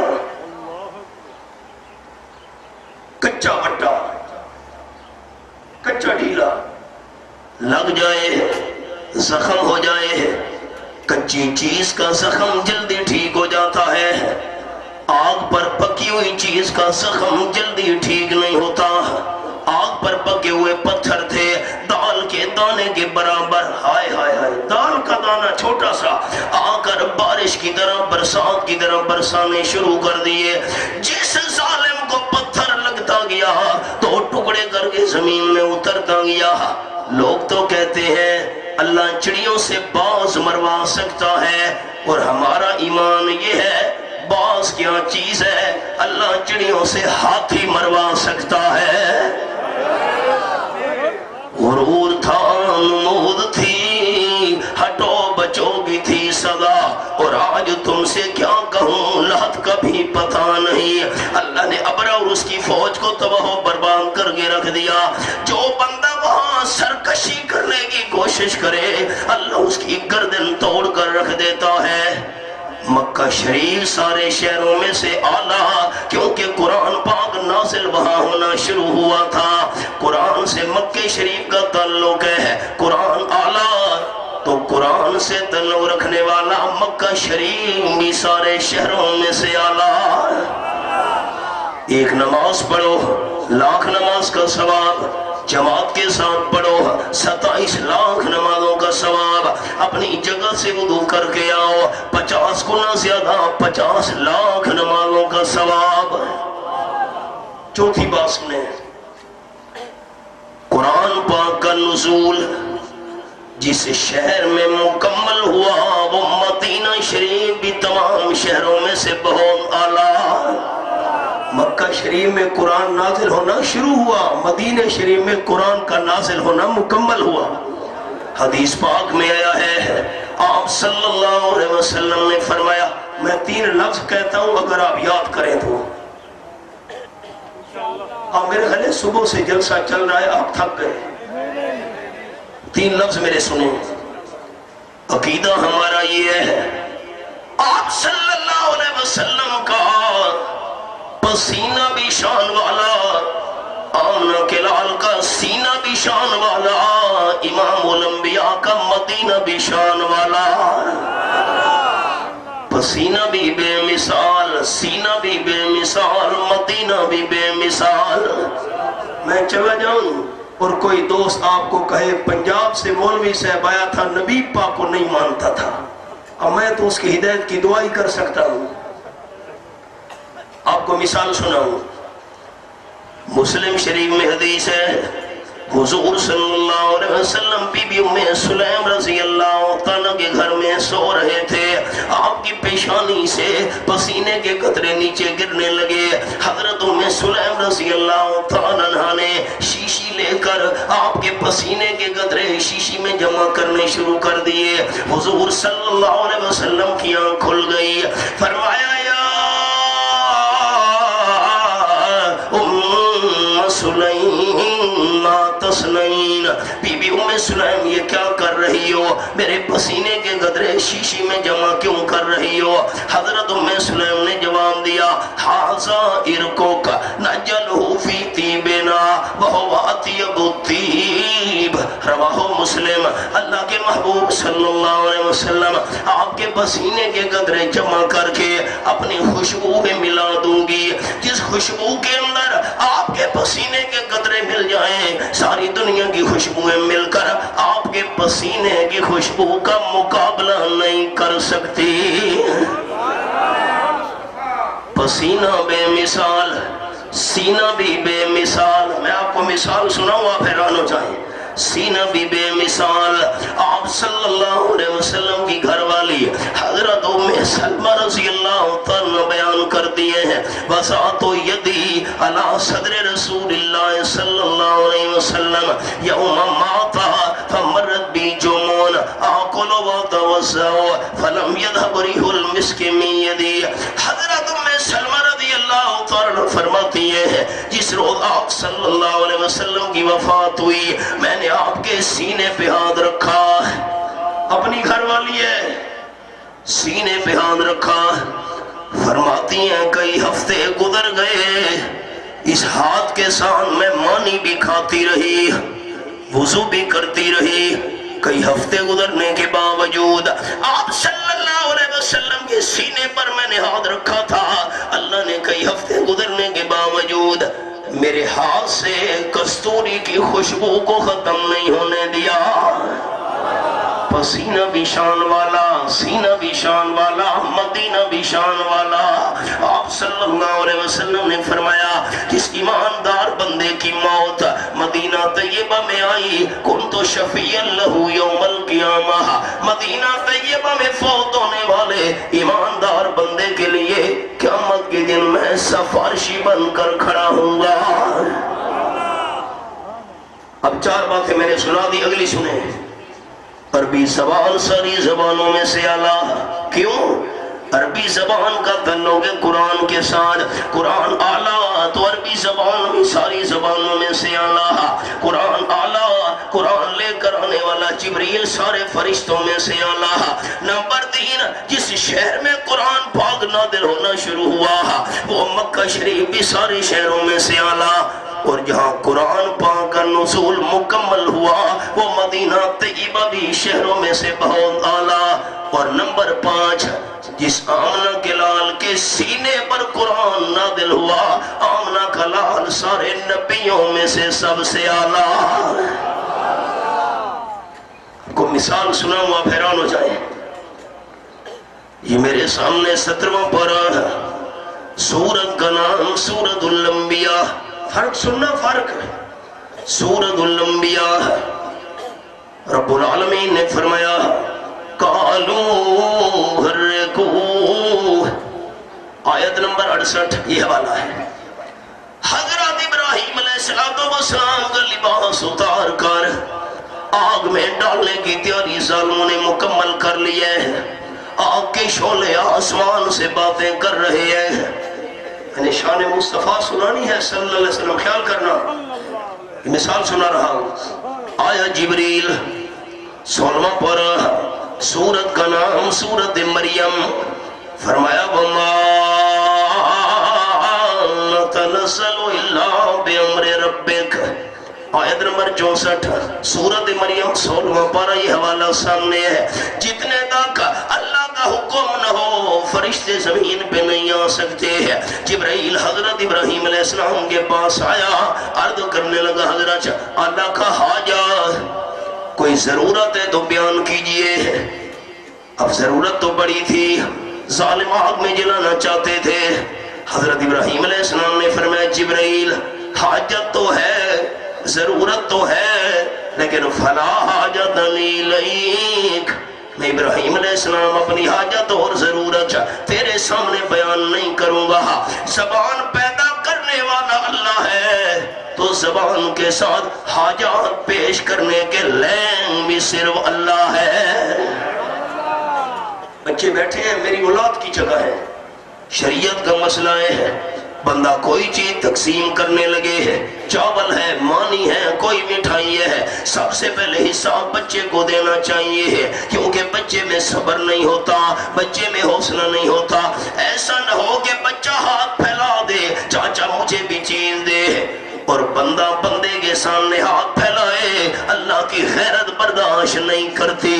کچا بٹا، کچا ڈھیلا لگ جائے زخم ہو جائے. کچی چیز کا زخم جلدی ٹھیک ہو جاتا ہے، آگ پر پکی ہوئی چیز کا زخم جلدی ٹھیک نہیں ہوتا. آگ پر پکے ہوئے پتھر تھے دال کے دانے کے برابر. ہائے ہائے ہائے، دال کا دانہ چھوٹا سا آ کر بارش کی طرح برسات کی طرح برسانے شروع کر دیے. جس ظالم کو پتھر لگتا گیا تو ٹکڑے کر کے زمین میں اترتا گیا. لوگ تو کہتے ہیں اللہ چڑیوں سے باز مروا سکتا ہے، اور ہمارا ایمان یہ ہے باز کیا چیز ہے، اللہ چڑیوں سے ہاتھی مروا سکتا ہے. غرور تھا، نمود تھی، ہٹو بچو کی تھی صدا، اور آج تم سے کیا کہوں لحد کا بھی پتہ نہیں. اللہ نے ابرا اور اس کی فوج کو تباہ و برباد کر کے رکھ دیا. جو بندہ وہاں سرکشی کرنے کی کوشش کرے اللہ اس کی گردن توڑ کر رکھ دیتا ہے. مکہ شریف سارے شہروں میں سے اعلیٰ، کیونکہ قرآن پاک نازل وہاں ہونا شروع ہوا تھا. قرآن سے مکہ شریف کا تعلق ہے، قرآن اعلیٰ تو قرآن سے تعلق رکھنے والا مکہ شریف بھی سارے شہروں میں سے اعلیٰ. ایک نماز پڑھو 1,00,000 نماز کا ثواب، جماعت کے ساتھ پڑھو 27 لاکھ نمازوں کا ثواب. اپنی جگہ سے وضو کر کے آؤ 50 گنا زیادہ 50 لاکھ نمازوں کا ثواب. چوتھی بات سنیں، قرآن پاک کا نزول جس شہر میں مکمل ہوا وہ مدینہ شریف بھی تمام شہروں میں سے بہت اعلیٰ. مکہ شریف میں قرآن نازل ہونا شروع ہوا، مدینہ شریف میں قرآن کا نازل ہونا مکمل ہوا. حدیث پاک میں آیا ہے آپ صلی اللہ علیہ وسلم نے فرمایا، میں 3 لفظ کہتا ہوں اگر آپ یاد کریں تو. آپ میرے خیال صبح سے جلسہ چل رہا ہے، آپ تھک گئے. 3 لفظ میرے سنیں. عقیدہ ہمارا یہ ہے آپ صلی اللہ علیہ وسلم کا پسینہ بھی شان والا، آمنہ کے لال کا سینہ بھی شان والا، امام الانبیاء کا مدینہ بھی شان والا. پسینہ بھی بے مثال، سینہ بھی بے مثال، مدینہ بھی بے مثال. میں چلا جاؤں اور کوئی دوست آپ کو کہے پنجاب سے مولوی صاحب آیا تھا نبی پاک کو نہیں مانتا تھا، اب میں تو اس کی ہدایت کی دعا ہی کر سکتا ہوں. آپ کو مثال سناؤں، مسلم شریف میں حدیث ہے حضور صلی اللہ علیہ وسلم بی بی ام سلیم رضی اللہ تعالیٰ کے گھر میں سو رہے تھے. آپ کی پیشانی سے پسینے کے قطرے نیچے گرنے لگے. حضرت ام سلیم رضی اللہ تعالیٰ عنہ نے شیشی لے کر آپ کے پسینے کے قطرے شیشی میں جمع کرنے شروع کر دیے. حضور صلی اللہ علیہ وسلم کی آنکھ کھل گئی. فرمایا یا سلیم ما تسنین، بی بی ام سلیم یہ کیا کر رہی ہو؟ میرے پسینے کے قطرے شیشی میں جمع کیوں کر رہی ہو؟ حضرت ام سلیم نے جواب دیا ھذا ارقک نجلہ فی طیبنا وہو اطیب الطیب. رواہ مسلم. اللہ کے محبوب صلی اللہ علیہ وسلم آپ کے پسینے کے قطرے جمع کر کے اپنی خوشبو میں ملا دوں گی. جس خوشبو کے اندر آپ کے پسینے کے قطرے مل جائیں ساری دنیا کی خوشبویں مل کر آپ کے پسینے کی خوشبو کا مقابلہ نہیں کر سکتی. پسینہ بے مثال، سینہ بھی بے مثال. میں آپ کو مثال سناؤں آپ حیران ہو جائیں. سینہ بھی بے مثال. آپ صلی اللہ علیہ وسلم کی گھر والی حضرت ام سلمہ رضی اللہ تعالیٰ بیان کر دیے ہیں وَسَعْتُ يَدِي عَلَى صَدْرِ رسول اللہ صلی اللہ علیہ وسلم يَوْمَ مَاتَ فَمَرَّتْ بِي جُمُونَ آكُلُ وَأَتَوَضَّأُ فَلَمْ يَذْهَبْ رِيحُ الْمِسْكِ مِنْ يَدِي. حضرت ام سلمہ رضی اللہ تعالیٰ بشارت فرماتی ہے جس روز آپ صلی اللہ علیہ وسلم کی وفات ہوئی میں نے آپ کے سینے پہ ہاتھ رکھا، اپنی گھر والی ہے، سینے پہ ہاتھ رکھا، فرماتی ہیں کئی ہفتے گزر گئے، اس ہاتھ کے ساتھ میں مانی بھی کھاتی رہی، وضو بھی کرتی رہی، کئی ہفتے گزرنے کے باوجود آپ صلی اللہ علیہ وسلم کے سینے پر میں نے ہاتھ رکھا تھا، اللہ نے کئی ہفتے گزرنے کے باوجود میرے ہاتھ سے کستوری کی خوشبو کو ختم نہیں ہونے دیا۔ پسینہ بھی شان والا، سینہ بھی شان والا، مدینہ بھی شان والا۔ آپ صلی اللہ علیہ وسلم نے فرمایا جس ایماندار بندے کی موت مدینہ طیبہ میں آئی کنت شفیعا لہ یوم القیامہ، مدینہ طیبہ میں فوت ہونے والے ایماندار بندے کے لیے قیامت کے دن میں سفارشی بن کر کھڑا ہوں گا۔ اب 4 باتیں میں نے سنا دی، اگلی سنیں۔ عربی زبان ساری زبانوں میں سے اعلیٰ، کیوں؟ عربی زبان کا تعلق ہے قرآن کے ساتھ، قرآن اعلیٰ تو عربی زبان بھی ساری زبانوں میں سے اعلیٰ، قرآن اعلیٰ، قرآن لے کر آنے والا جبریل سارے فرشتوں میں سے اعلیٰ۔ نمبر 3، جس شہر میں قرآن پاک نازل ہونا شروع ہوا وہ مکہ شریف بھی سارے شہروں میں سے اعلیٰ، اور جہاں قرآن پاک کا نزول مکمل ہوا وہ مدینہ طیبہ بھی شہروں میں سے بہت اعلیٰ۔ اور نمبر 5، جس آمنہ کے لال کے سینے پر قرآن نازل ہوا آمنہ کا لال سارے نبیوں میں سے سب سے اعلیٰ۔ کو مثال سناؤں آپ حیران ہو جائیں۔ یہ میرے سامنے 17واں پارہ ہے، سورت کا نام سورت الانبیاء، فرق سننا، فرق سورت الانبیاء ہے۔ رب العالمین نے فرمایا قالوا حرقوا، آیت نمبر 68، یہ حوالہ ہے۔ حضرت ابراہیم علیہ السلام کا لباس اتار کر آگ میں ڈالنے کی تیاری ظالموں نے مکمل کر لی ہے، آگ کے شعلے آسمان سے باتیں کر رہے ہیں۔ میں نے شان مصطفیٰ سنانی ہے صلی اللہ علیہ وسلم، خیال کرنا، مثال سنا رہا ہوں۔ آیا جبریل، 16واں پارہ، سورت کا نام سورت مریم، فرمایا وَمَا نَتَنَزَّلُ إِلَّا بِأَمْرِ رَبِّكَ، آیت نمبر 64، سورت مریم 16واں پارہ، یہ حوالہ سامنے ہے۔ جتنے تک اللہ کا حکم نہ ہو فرشتے زمین پہ نہیں آ سکتے ہیں۔ جبرائیل حضرت ابراہیم علیہ السلام کے پاس آیا، عرض کرنے لگا حضرت اللہ کا حاجہ، کوئی ضرورت ہے تو بیان کیجئے۔ اب ضرورت تو بڑی تھی، ظالم آگ میں جلانا چاہتے تھے۔ حضرت ابراہیم علیہ السلام نے فرمایا جبرائیل حاجت تو ہے، ضرورت تو ہے، لیکن فلا حاجت الیک، میں ابراہیم علیہ السلام اپنی حاجت اور ضرورت تیرے سامنے بیان نہیں کروں گا۔ زبان پیدا کرنے والا اللہ ہے تو زبان کے ساتھ حاجات پیش کرنے کے لین بھی صرف اللہ ہے۔ بچے بیٹھے ہیں، میری اولاد کی جگہ ہے، شریعت کا مسئلہ ہے، بندہ کوئی چیز تقسیم کرنے لگے ہے، چاول ہے، مانی ہے، کوئی مٹھائی ہے، سب سے پہلے حساب بچے کو دینا چاہیے ہے، کیونکہ بچے میں صبر نہیں ہوتا، بچے میں حوصلہ نہیں ہوتا۔ ایسا نہ ہو کہ بچہ ہاتھ پھیلا دے چاچا مجھے بھی چیز دے، اور بندہ بندے کے سامنے ہاتھ پھیلائے، اللہ کی غیرت برداشت نہیں کرتی۔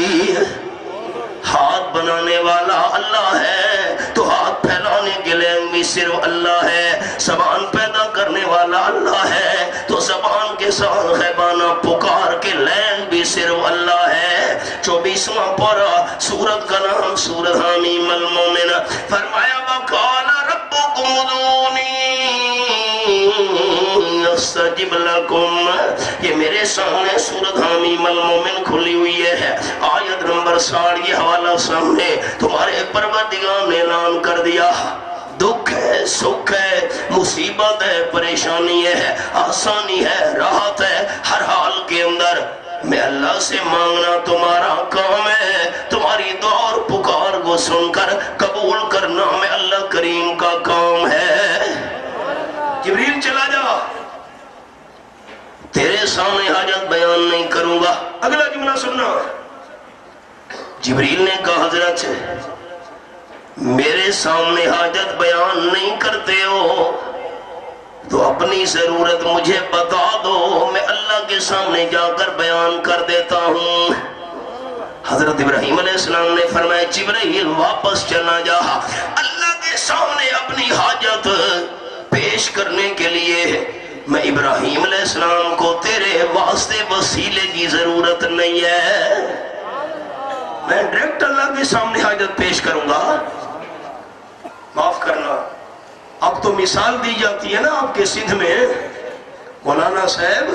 ہاتھ بنانے والا اللہ ہے تو ہاتھ پھیلانے کے لیے بھی صرف اللہ ہے، زبان پیدا کرنے والا اللہ ہے تو زبان کے ساتھ غیبانہ پکار کے لین بھی صرف اللہ ہے۔ 24واں پارہ، سورت کا نام سورۃ حمیم المومن، فرمایا وَقَالَ رَبُّكُمُ ادْعُونِي استجب لکم، یہ میرے سامنے سورۃ حمیم المومن کھلی ہوئی ہے، آیت نمبر 60، یہ حوالہ سامنے، تمہارے پروردگار نے اعلان کر دیا، دکھ ہے، سکھ ہے، مصیبت ہے، پریشانی ہے، آسانی ہے، راحت ہے، ہر حال کے اندر میں اللہ سے مانگنا تمہارا کام ہے، تمہاری دعا اور پکار کو سن کر قبول کرنا میں اللہ کریم کا کام ہے۔ جبریل چلا جا، تیرے سامنے حاجت بیان نہیں کروں گا۔ اگلا جملہ سننا، جبریل نے کہا حضرت میرے سامنے حاجت بیان نہیں کرتے ہو تو اپنی ضرورت مجھے بتا دو، میں اللہ کے سامنے جا کر بیان کر دیتا ہوں۔ حضرت ابراہیم علیہ السلام نے فرمایا جبرائیل واپس چلا جا، اللہ کے سامنے اپنی حاجت پیش کرنے کے لیے میں ابراہیم علیہ السلام کو تیرے واسطے وسیلے کی ضرورت نہیں ہے، میں ڈائریکٹ اللہ کے سامنے حاجت پیش کروں گا۔ معاف کرنا، اب تو مثال دی جاتی ہے نا آپ کے سندھ میں، مولانا صاحب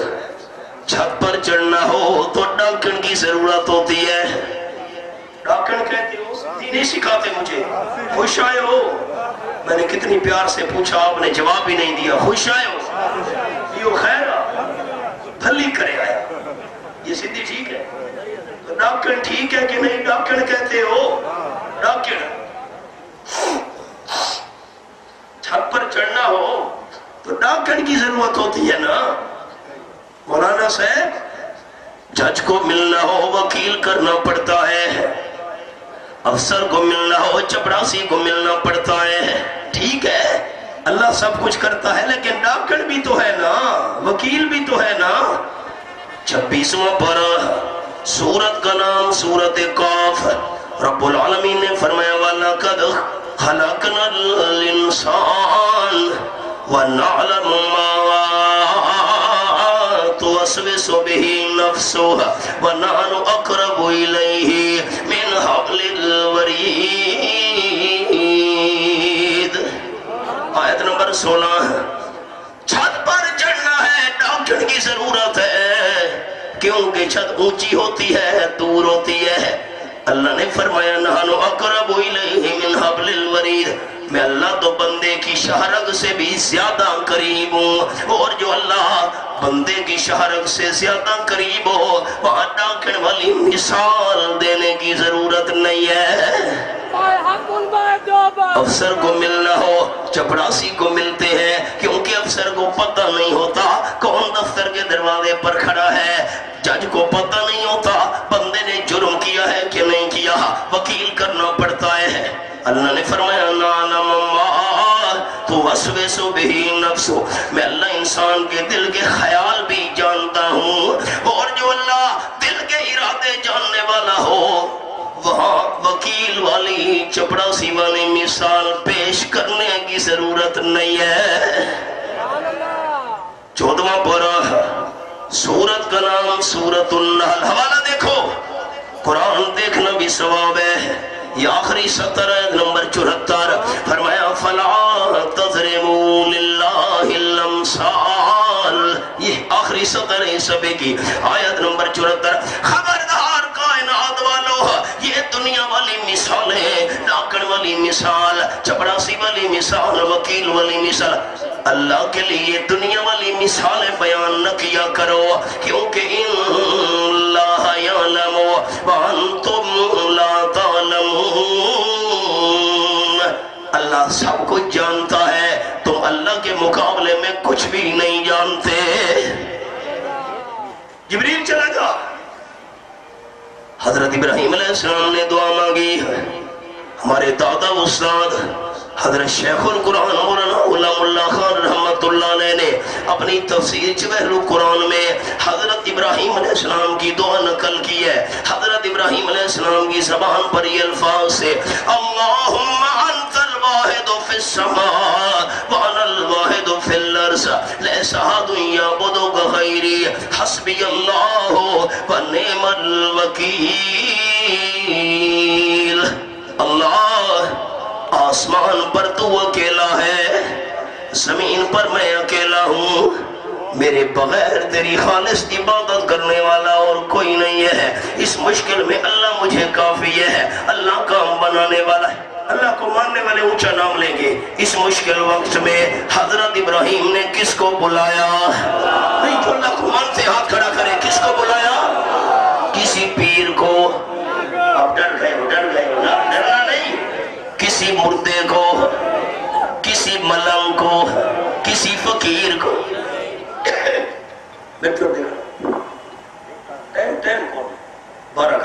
چھت پر چڑھنا ہو تو ڈاکن کی ضرورت ہوتی ہے۔ ڈاکن کہتے ہو نہیں سکھاتے مجھے، خوش آئے ہو؟ میں نے کتنی پیار سے پوچھا، آپ نے جواب ہی نہیں دیا۔ خوش آئے ہو؟ یہ خیر بھلی کرے آیا، یہ سندھی ٹھیک ہے؟ تو ڈاکن ٹھیک ہے کہ نہیں؟ ڈاکن کہتے ہو؟ ڈاکن چھت پر چڑھنا ہو تو ڈاکن کی ضرورت ہوتی ہے نا۔ مولانا صاحب جج کو ملنا ہو وکیل کرنا پڑتا ہے، افسر کو ملنا ہو چپڑاسی کو ملنا پڑتا ہے، ٹھیک ہے اللہ سب کچھ کرتا ہے لیکن ڈاکن بھی تو ہے نا، وکیل بھی تو ہے نا۔ 26واں پارہ سورت کا نام سورت قاف، رب العالمین نے فرمایا وَلَقَدْ خَلَقْنَا الْإِنسَانَ وَنَعْلَمُ مَا توسوس به نفسه ونحن اقرب الیہ من حبل الورید۔ آیت نمبر 16۔ چھت پر چڑھنا ہے ڈاکٹر کی ضرورت ہے کیونکہ چھت اونچی ہوتی ہے دور ہوتی ہے۔ اللہ نے فرمایا نحن اقرب الیہ من حبل الورید، میں اللہ تو بندے کی شہرگ سے بھی زیادہ قریب ہوں، اور جو اللہ بندے کی شہرگ سے زیادہ قریب ہو وہاں ڈاکن والی مثال دینے کی ضرورت نہیں ہے۔ افسر کو ملنا ہو چپڑاسی کو ملتے ہیں کیونکہ افسر کو پتہ نہیں ہوتا کون دفتر کے دروازے پر کھڑا ہے، جج کو پتہ نہیں ہوتا بندے نے جرم کیا ہے کہ نہیں کیا، وکیل کرنا پڑتا ہے۔ اللہ نے فرمایا نعلم ما توسوس به نفسه، میں اللہ انسان کے دل کے خیال بھی جانتا ہوں، اور جو اللہ دل کے ارادے جاننے والا ہو وہاں وکیل والی چپڑاسی والی مثال پیش کرنے کی ضرورت نہیں ہے۔ 14واں پارہ سورت کا نام سورت النحل، حوالہ دیکھو، قرآن دیکھنا بھی ثواب ہے۔ یہ آخری سطر ہے نمبر 74، فرمایا فَلَا تَضْرِبُوا لِلَّهِ الْأَمْثَالَ، یہ آخری سطر ہے سبے کی آیت نمبر 74۔ خبردار کائنات والو، یہ دنیا والی مثالیں، ڈاکن والی مثال، چپڑاسی والی مثال، وکیل والی مثال، اللہ کے لیے دنیا والی مثالیں بیان نہ کیا کرو، کیونکہ اللہ یعلم وانتم لا تعلمون، اللہ سب کچھ جانتا ہے، تم اللہ کے مقابلے میں کچھ بھی نہیں جانتے۔ جبریل چلا گیا، حضرت ابراہیم علیہ السلام نے دعا مانگی، ہمارے دادا استاد حضرت شیخ القرآن مولانا غلام اللہ خان رحمت اللہ علیہ نے اپنی تفسیر جواہر القرآن میں حضرت ابراہیم علیہ السلام کی دعا نقل کی ہے۔ حضرت ابراہیم علیہ السلام کی زبان پر یہ الفاظ سے اللہم انت الواحد فی السماء وانا الواحد فی الارض لیس احد یعبدک غیری حسبی اللہ ونعم الوکیل۔ اللہ آسمان پر تو اکیلا ہے، زمین پر میں اکیلا ہوں، میرے بغیر تیری خالص عبادت کرنے والا اور کوئی نہیں ہے، اس مشکل میں اللہ مجھے کافی ہے، اللہ کام بنانے والا ہے، اللہ کو ماننے والے اونچا نام لیں گے۔ اس مشکل وقت میں حضرت ابراہیم نے کس کو بلایا؟ نہیں جو اللہ کو مانتے ہاتھ کھڑا کرے، کس کو بلایا؟ کسی پیر کو، اب ڈر گئے ہو نا، ڈرنا نہیں، کسی مردے کو، کسی ملنگ کو، کسی فقیر پیر کو ٹائم کون بارہ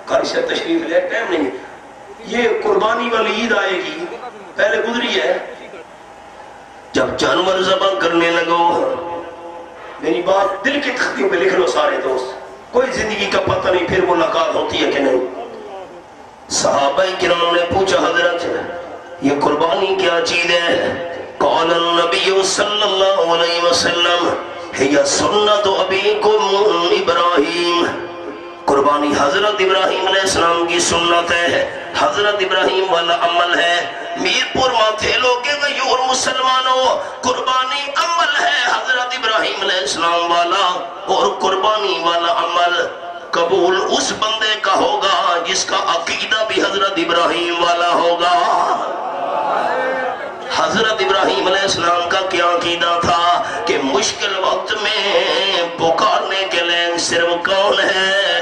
کاری سے تشریف لے ٹائم نہیں. یہ قربانی والی عید آئے گی پہلے گزری ہے. جب جانور ذبح کرنے لگو میری بات دل کی تختی پہ لکھ لو سارے دوست. کوئی زندگی کا پتہ نہیں پھر ملاقات ہوتی ہے کہ نہیں. صحابہ کرام نے پوچھا حضرت یہ قربانی کیا چیز ہے؟ قال النبی صلی اللہ علیہ وسلم ہی سنت ابیکم ابراہیم. قربانی حضرت ابراہیم علیہ السلام کی سنت ہے, حضرت ابراہیم والا عمل ہے. میرپور ماتھے لوگے غیور مسلمانوں, قربانی عمل ہے حضرت ابراہیم علیہ السلام والا, اور قربانی والا عمل قبول اس بندے کا ہوگا جس کا عقیدہ بھی حضرت ابراہیم والا ہوگا. حضرت ابراہیم علیہ السلام کا کیا عقیدہ تھا کہ مشکل وقت میں پکارنے کے لیے صرف کون ہے,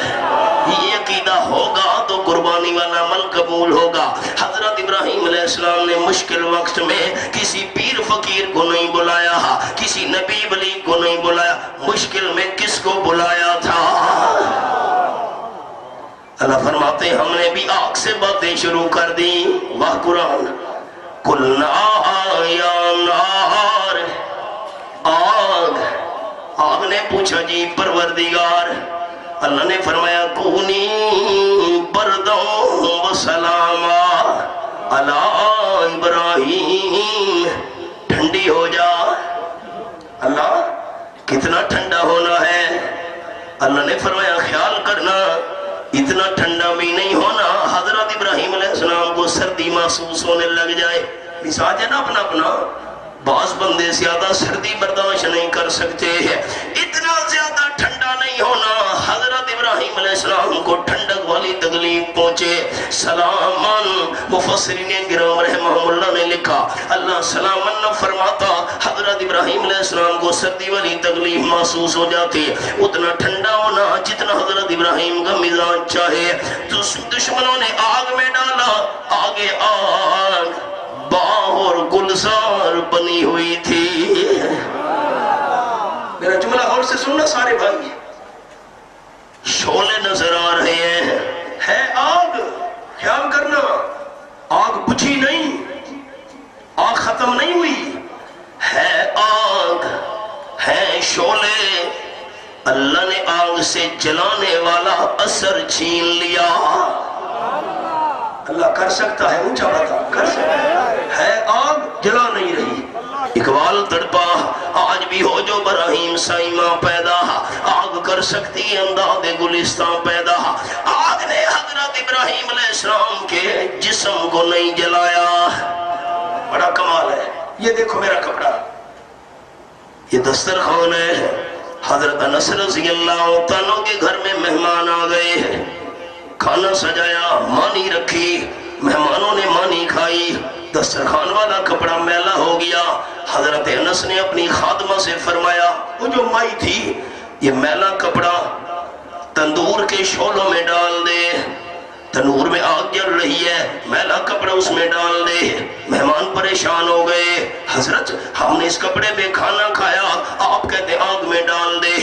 یہ عقیدہ ہوگا تو قربانی والا عمل قبول ہوگا. حضرت ابراہیم علیہ السلام نے مشکل وقت میں کسی پیر فقیر کو نہیں بلایا, کسی نبی ولی کو نہیں بلایا, مشکل میں کس کو بلایا تھا؟ اللہ فرماتے ہم نے بھی آگ سے باتیں شروع کر دی. واہ قرآن. قلنا یا نار, آگ نے پوچھا جی پروردگار. اللہ نے فرمایا کونی بردوں و سلاما علی ابراہیم, ٹھنڈی ہو جا. اللہ کتنا ٹھنڈا ہونا ہے؟ اللہ نے فرمایا خیال کرنا اتنا ٹھنڈا بھی نہیں ہونا حضرت ابراہیم علیہ السلام کو سردی محسوس ہونے لگ جائے. مثال ہے نا اپنا اپنا, بعض بندے زیادہ سردی برداشت نہیں کر سکتے ہیں, اتنا زیادہ ٹھنڈا نہیں ہونا حضرت ابراہیم علیہ السلام کو ٹھنڈک والی تکلیف پہنچے. سلامان مفسرین کرام رحمہم اللہ نے لکھا اللہ سلامان فرماتا حضرت ابراہیم علیہ السلام کو سردی والی تکلیف محسوس ہو جاتی, اتنا ٹھنڈا ہونا جتنا حضرت ابراہیم کا مزاج چاہے. تو دشمنوں نے آگ میں ڈالا, آگے آگ باغ اور گلزار بنی ہوئی تھی. میرا جملہ غور سے سننا سارے بھائی. شعلے نظر آ رہے ہیں, ہے آگ, خیال کرنا آگ بجھی نہیں, آگ ختم نہیں ہوئی, ہے آگ, ہے شعلے. اللہ نے آگ سے جلانے والا اثر چھین لیا. اللہ کر سکتا ہے, اونچا بتا کر سکتا ہے. آگ جلا نہیں رہی. اقبال تڑپا آج بھی ہو جو براہیم سائمہ پیدا, آگ کر سکتی انداز گلستان پیدا. آگ نے حضرت ابراہیم علیہ السلام کے جسم کو نہیں جلایا. بڑا کمال ہے. یہ دیکھو میرا کپڑا, یہ دسترخوان ہے. حضرت انس رضی اللہ عنہ کے گھر میں مہمان آ گئے, کھانا سجایا, مانی رکھی, مہمانوں نے مانی کھائی, دسترخوان والا کپڑا میلا ہو گیا. حضرت انس نے اپنی خادمہ سے فرمایا وہ جو مائی تھی یہ میلا کپڑا تندور کے شعلوں میں ڈال دے, تنور میں آگ جل رہی ہے, میلا کپڑا اس میں ڈال دے. مہمان پریشان ہو گئے, حضرت ہم نے اس کپڑے میں کھانا کھایا, آپ کہتے آگ میں ڈال دے.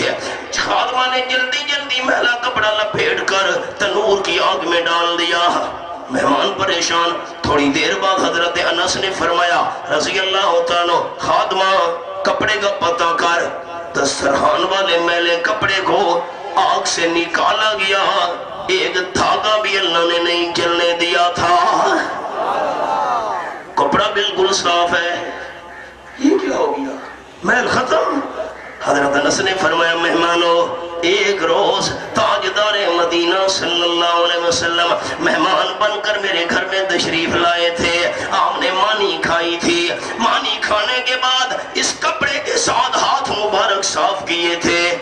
خادمہ نے جلدی جلدی میلا کپڑا لپیٹ کر تنور کی آگ میں ڈال دیا. مہمان پریشان. تھوڑی دیر بعد حضرت انس نے فرمایا رضی اللہ عنہ خادمہ کپڑے کا پتہ کر. دسترخوان والے میلے کپڑے کو آگ سے نکالا گیا, ایک دھاگا بھی اللہ نے نہیں جلنے دیا تھا. کپڑا بالکل صاف ہے. یہ کیا ہو گیا؟ میل ختم. حضرت انس نے فرمایا مہمانوں ایک روز تاجدار مدینہ صلی اللہ علیہ وسلم مہمان بن کر میرے گھر میں تشریف لائے تھے, آپ نے مانی کھائی تھی. مانی کھانے کے بعد اس کپڑے کے ساتھ ہاتھ مبارک صاف کیے تھے.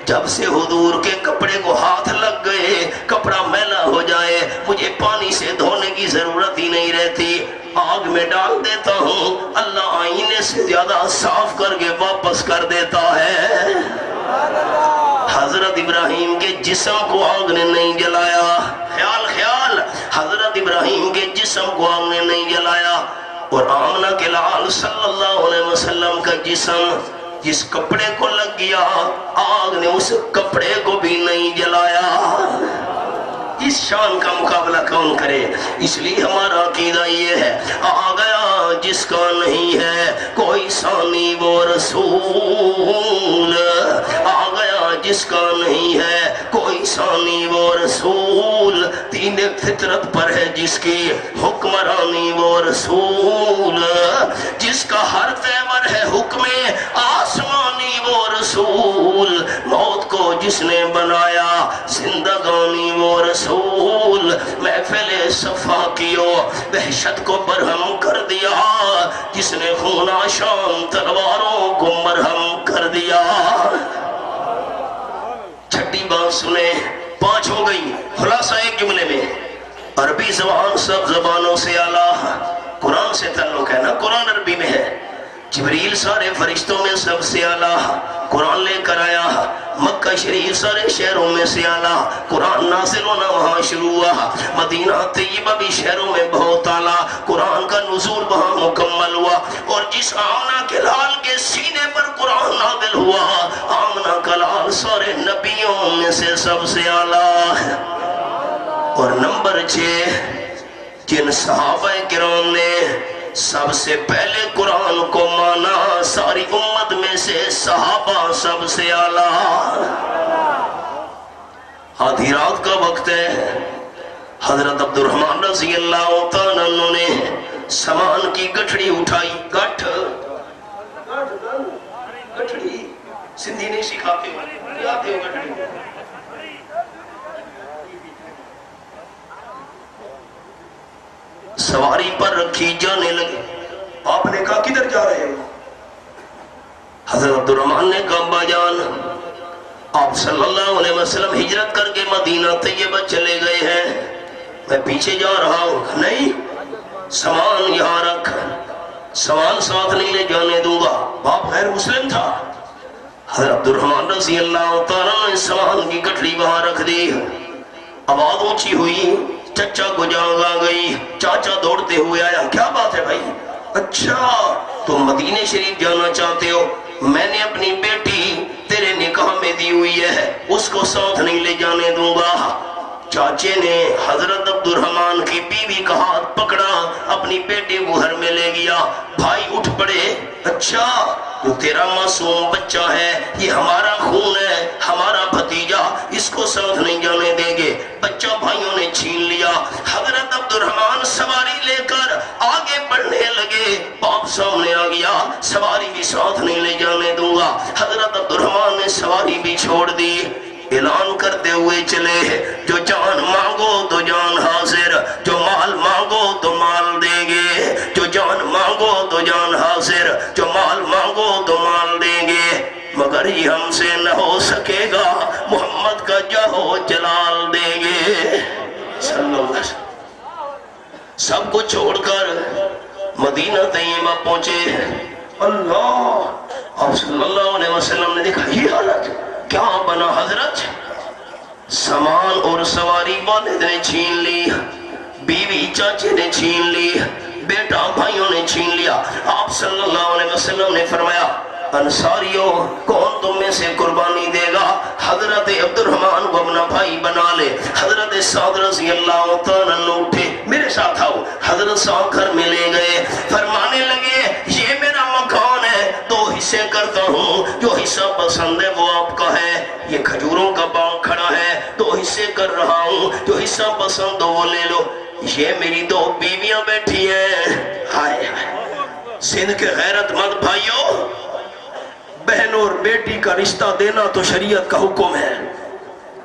جب سے حضور کے کپڑے کو ہاتھ لگ گئے کپڑا میلا ہو جائے مجھے پانی سے دھونے کی ضرورت ہی نہیں رہتی, آگ میں ڈال دیتا ہوں, اللہ آئینے سے زیادہ صاف کر کے واپس کر دیتا ہے. حضرت ابراہیم کے جسم کو آگ نے نہیں جلایا. خیال حضرت ابراہیم کے جسم کو آگ نے نہیں جلایا. اور آمنہ کے لال صلی اللہ علیہ وسلم کا جسم جس کپڑے کو لگ گیا آگ نے اس کپڑے کو بھی نہیں جلایا۔ اس شان کا مقابلہ کون کرے؟ اس لیے ہمارا عقیدہ یہ ہے، آ گیا جس کا نہیں ہے کوئی ثانی وہ رسول، آ گیا جس کا نہیں ہے کوئی ثانی وہ رسول، دین فطرت پر ہے جس کی حکمرانی وہ رسول، جس کا ہر تیور ہے حکم آسمانی وہ رسول، موت کو جس نے بنایا زندگانی وہ رسول، محفل صفا کیو وحشت کو برہم کر دیا، جس نے خون آشام تلواروں کو مرہم کر دیا۔ چھٹی بات سنیں، 5 ہو گئی، خلاصہ ایک جملے میں، عربی زبان سب زبانوں سے اعلیٰ، قرآن سے تعلق ہے نا، قرآن عربی میں ہے، جبریل سارے فرشتوں میں سب سے اعلیٰ، قرآن لے کر آیا، مکہ شریف سارے شہروں میں سے اعلیٰ، قرآن نازل ہونا وہاں شروع ہوا، مدینہ طیبہ بھی شہروں میں بہت اعلیٰ، قرآن کا نزول وہاں مکمل ہوا، اور جس آمنہ کے لال کے سینے پر قرآن نازل ہوا، آمنہ کا لال سارے نبیوں میں سے سب سے اعلیٰ ہے۔ اور نمبر 6، جن صحابہ کرام نے سب سے پہلے قرآن کو مانا، ساری امت میں سے صحابہ سب سے اعلیٰ۔ آدھی رات کا وقت ہے، حضرت عبد الرحمن رضی اللہ تعالیٰ عنہ نے سامان کی گٹھڑی اٹھائی، گٹھڑی سندھی نہیں سکھاتے ہو، یاد ہے گٹھڑی، سواری پر رکھی، جانے لگے۔ آپ نے کہا کدھر جا رہے ہو؟ حضرت عبد الرحمن نے کہا ابا جان، آپ صلی اللہ علیہ وسلم ہجرت کر کے مدینہ طیبہ چلے گئے ہیں، میں پیچھے جا رہا ہوں۔ نہیں، سامان یہاں رکھ، سامان ساتھ نہیں لے جانے دوں گا۔ باپ غیر مسلم تھا۔ حضرت عبد الرحمن رضی اللہ تعالیٰ نے سامان کی گٹھڑی وہاں رکھ دی، آواز اونچی ہوئی، چچا کو جاگ آ گئی، چاچا دوڑتے ہوئے آیا، کیا بات ہے بھائی؟ اچھا تم مدینہ شریف جانا چاہتے ہو، میں نے اپنی بیٹی تیرے نکاح میں دی ہوئی ہے، اس کو ساتھ نہیں لے جانے دوں گا۔ چاچے نے حضرت عبد الرحمن کی بیوی کا ہاتھ پکڑا، اپنی بیٹی کو گھر میں لے گیا۔ بھائی اٹھ پڑے، اچھا جو تیرا معصوم بچہ ہے یہ ہمارا خون ہے، ہمارا بھتیجا، اس کو ساتھ نہیں جانے دیں گے۔ بچہ بھائیوں نے چھین لیا۔ حضرت عبد الرحمن سواری لے کر آگے بڑھنے لگے، باپ سامنے آ گیا، سواری بھی ساتھ نہیں لے جانے دوں گا۔ حضرت عبد الرحمن نے سواری بھی چھوڑ دی، اعلان کرتے ہوئے چلے، جو جان مانگو تو جان حاضر، جو مال مانگو تو مال دیں گے، جو جان مانگو تو جان حاضر، جو مال مانگو تو مال دیں گے، مگر یہ ہم سے نہ ہو سکے گا، محمد کا جاہو جلال دیں گے۔ صلی اللہ علیہ وسلم سب کو چھوڑ کر مدینہ طیبہ پہنچے۔ اللہ، آپ صلی اللہ علیہ وسلم نے دیکھا یہ حالت کیا بنا حضرت؟ سامان اور سواری والد نے چھین لی، بیوی چاچے نے چھین لی، بیٹا بھائیوں نے چھین لیا۔ آپ صلی اللہ علیہ وسلم نے فرمایا انصاریوں کون تم میں سے قربانی دے گا؟ حضرت عبد الرحمن کو اپنا بھائی بنا لے۔ حضرت سعد رضی اللہ تعالیٰ عنہ اٹھے، میرے ساتھ آؤ۔ حضرت سعد گھر میں لے گئے، فرمانے لگے یہ میرا مکان ہے، 2 حصے کرتا ہوں، جو حصہ پسند ہے وہ آپ کا ہے۔ یہ کھجوروں کا باغ کھڑا ہے، 2 حصے کر رہا ہوں، جو حصہ پسند ہو وہ لے لو۔ یہ میری 2 بیویاں بیٹھی ہیں۔ ہائے ہائے، سندھ کے غیرت مند بھائیوں، بہن اور بیٹی کا رشتہ دینا تو شریعت کا حکم ہے،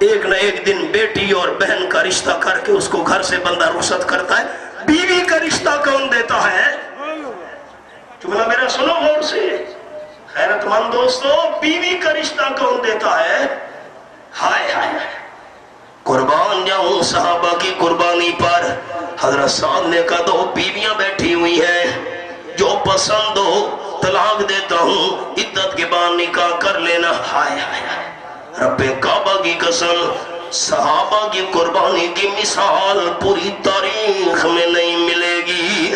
ایک نہ ایک دن بیٹی اور بہن کا رشتہ کر کے اس کو گھر سے بندہ رخصت کرتا ہے۔ بیوی کا رشتہ کون دیتا ہے؟ جملہ میرا سنو غور سے، غیرت مند دوستو، بیوی کا رشتہ کون دیتا ہے؟ ہائے ہائے، قربان جاؤں صحابہ کی قربانی پر۔ حضرت سعد نے کہا 2 بیویاں بیٹھی ہوئی ہیں، جو پسند ہو طلاق دیتا ہوں، عدت کے بعد نکاح کر لینا۔ ہائے ہائے، رب کعبہ کی قسم، صحابہ کی قربانی کی مثال پوری تاریخ میں نہیں ملے گی۔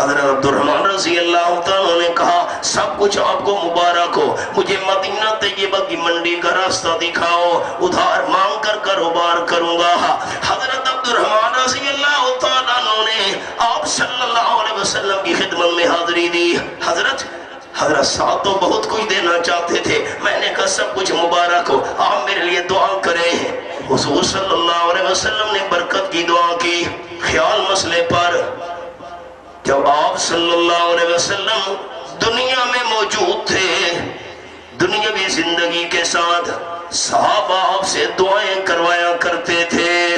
حضرت عبد الرحمن رضی اللہ تعالیٰ نے کہا سب کچھ آپ کو مبارک ہو، مجھے مدینہ طیبہ کی منڈی کا راستہ دکھاؤ، ادھار مانگ کر کاروبار کروں گا۔ حضرت عبد الرحمن رضی اللہ تعالیٰ نے آپ صلی اللہ علیہ وسلم کی خدمت میں حاضری دی۔ حضرت ساتھ تو بہت کچھ دینا چاہتے تھے، میں نے کہا سب کچھ مبارک ہو، آپ میرے لیے دعا کریں۔ حضور صلی اللہ علیہ وسلم نے برکت کی دعا کی۔ خیال مسئلے پر جب آپ صلی اللہ علیہ وسلم دنیا میں موجود تھے، دنیاوی زندگی کے ساتھ صحابہ آپ سے دعائیں کروایا کرتے تھے۔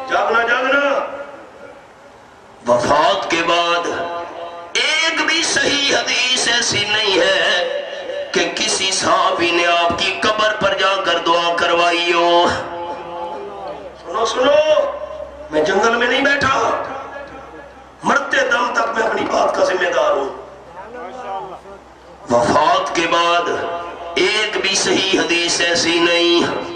جاگنا وفات کے بعد ایک بھی صحیح حدیث ایسی نہیں ہے کہ کسی صحابی نے آپ کی قبر پر جا کر دعا کروائی ہو۔ سنو میں جنگل میں نہیں بیٹھا، مرتے دم تک میں اپنی بات کا ذمہ دار ہوں۔ وفات کے بعد ایک بھی صحیح حدیث ایسی نہیں۔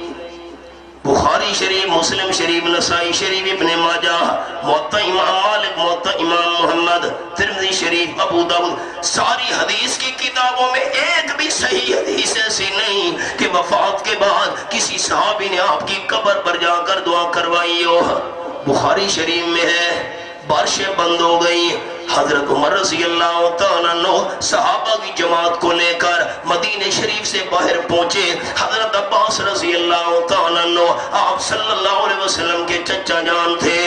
بخاری شریف، مسلم شریف، نسائی شریف، ابن ماجہ، موطا امام مالک، موطا امام محمد، ترمذی شریف، ابو داؤد، ساری حدیث کی کتابوں میں ایک بھی صحیح حدیث ایسی نہیں کہ وفات کے بعد کسی صحابی نے آپ کی قبر پر جا کر دعا کروائی ہو۔ بخاری شریف میں ہے بارشیں بند ہو گئی، حضرت عمر رضی اللہ تعالیٰ عنہ صحابہ کی جماعت کو لے کر مدینہ شریف سے باہر پہنچے۔ حضرت عباس رضی اللہ تعالیٰ عنہ آپ صلی اللہ علیہ وسلم کے چچا جان تھے۔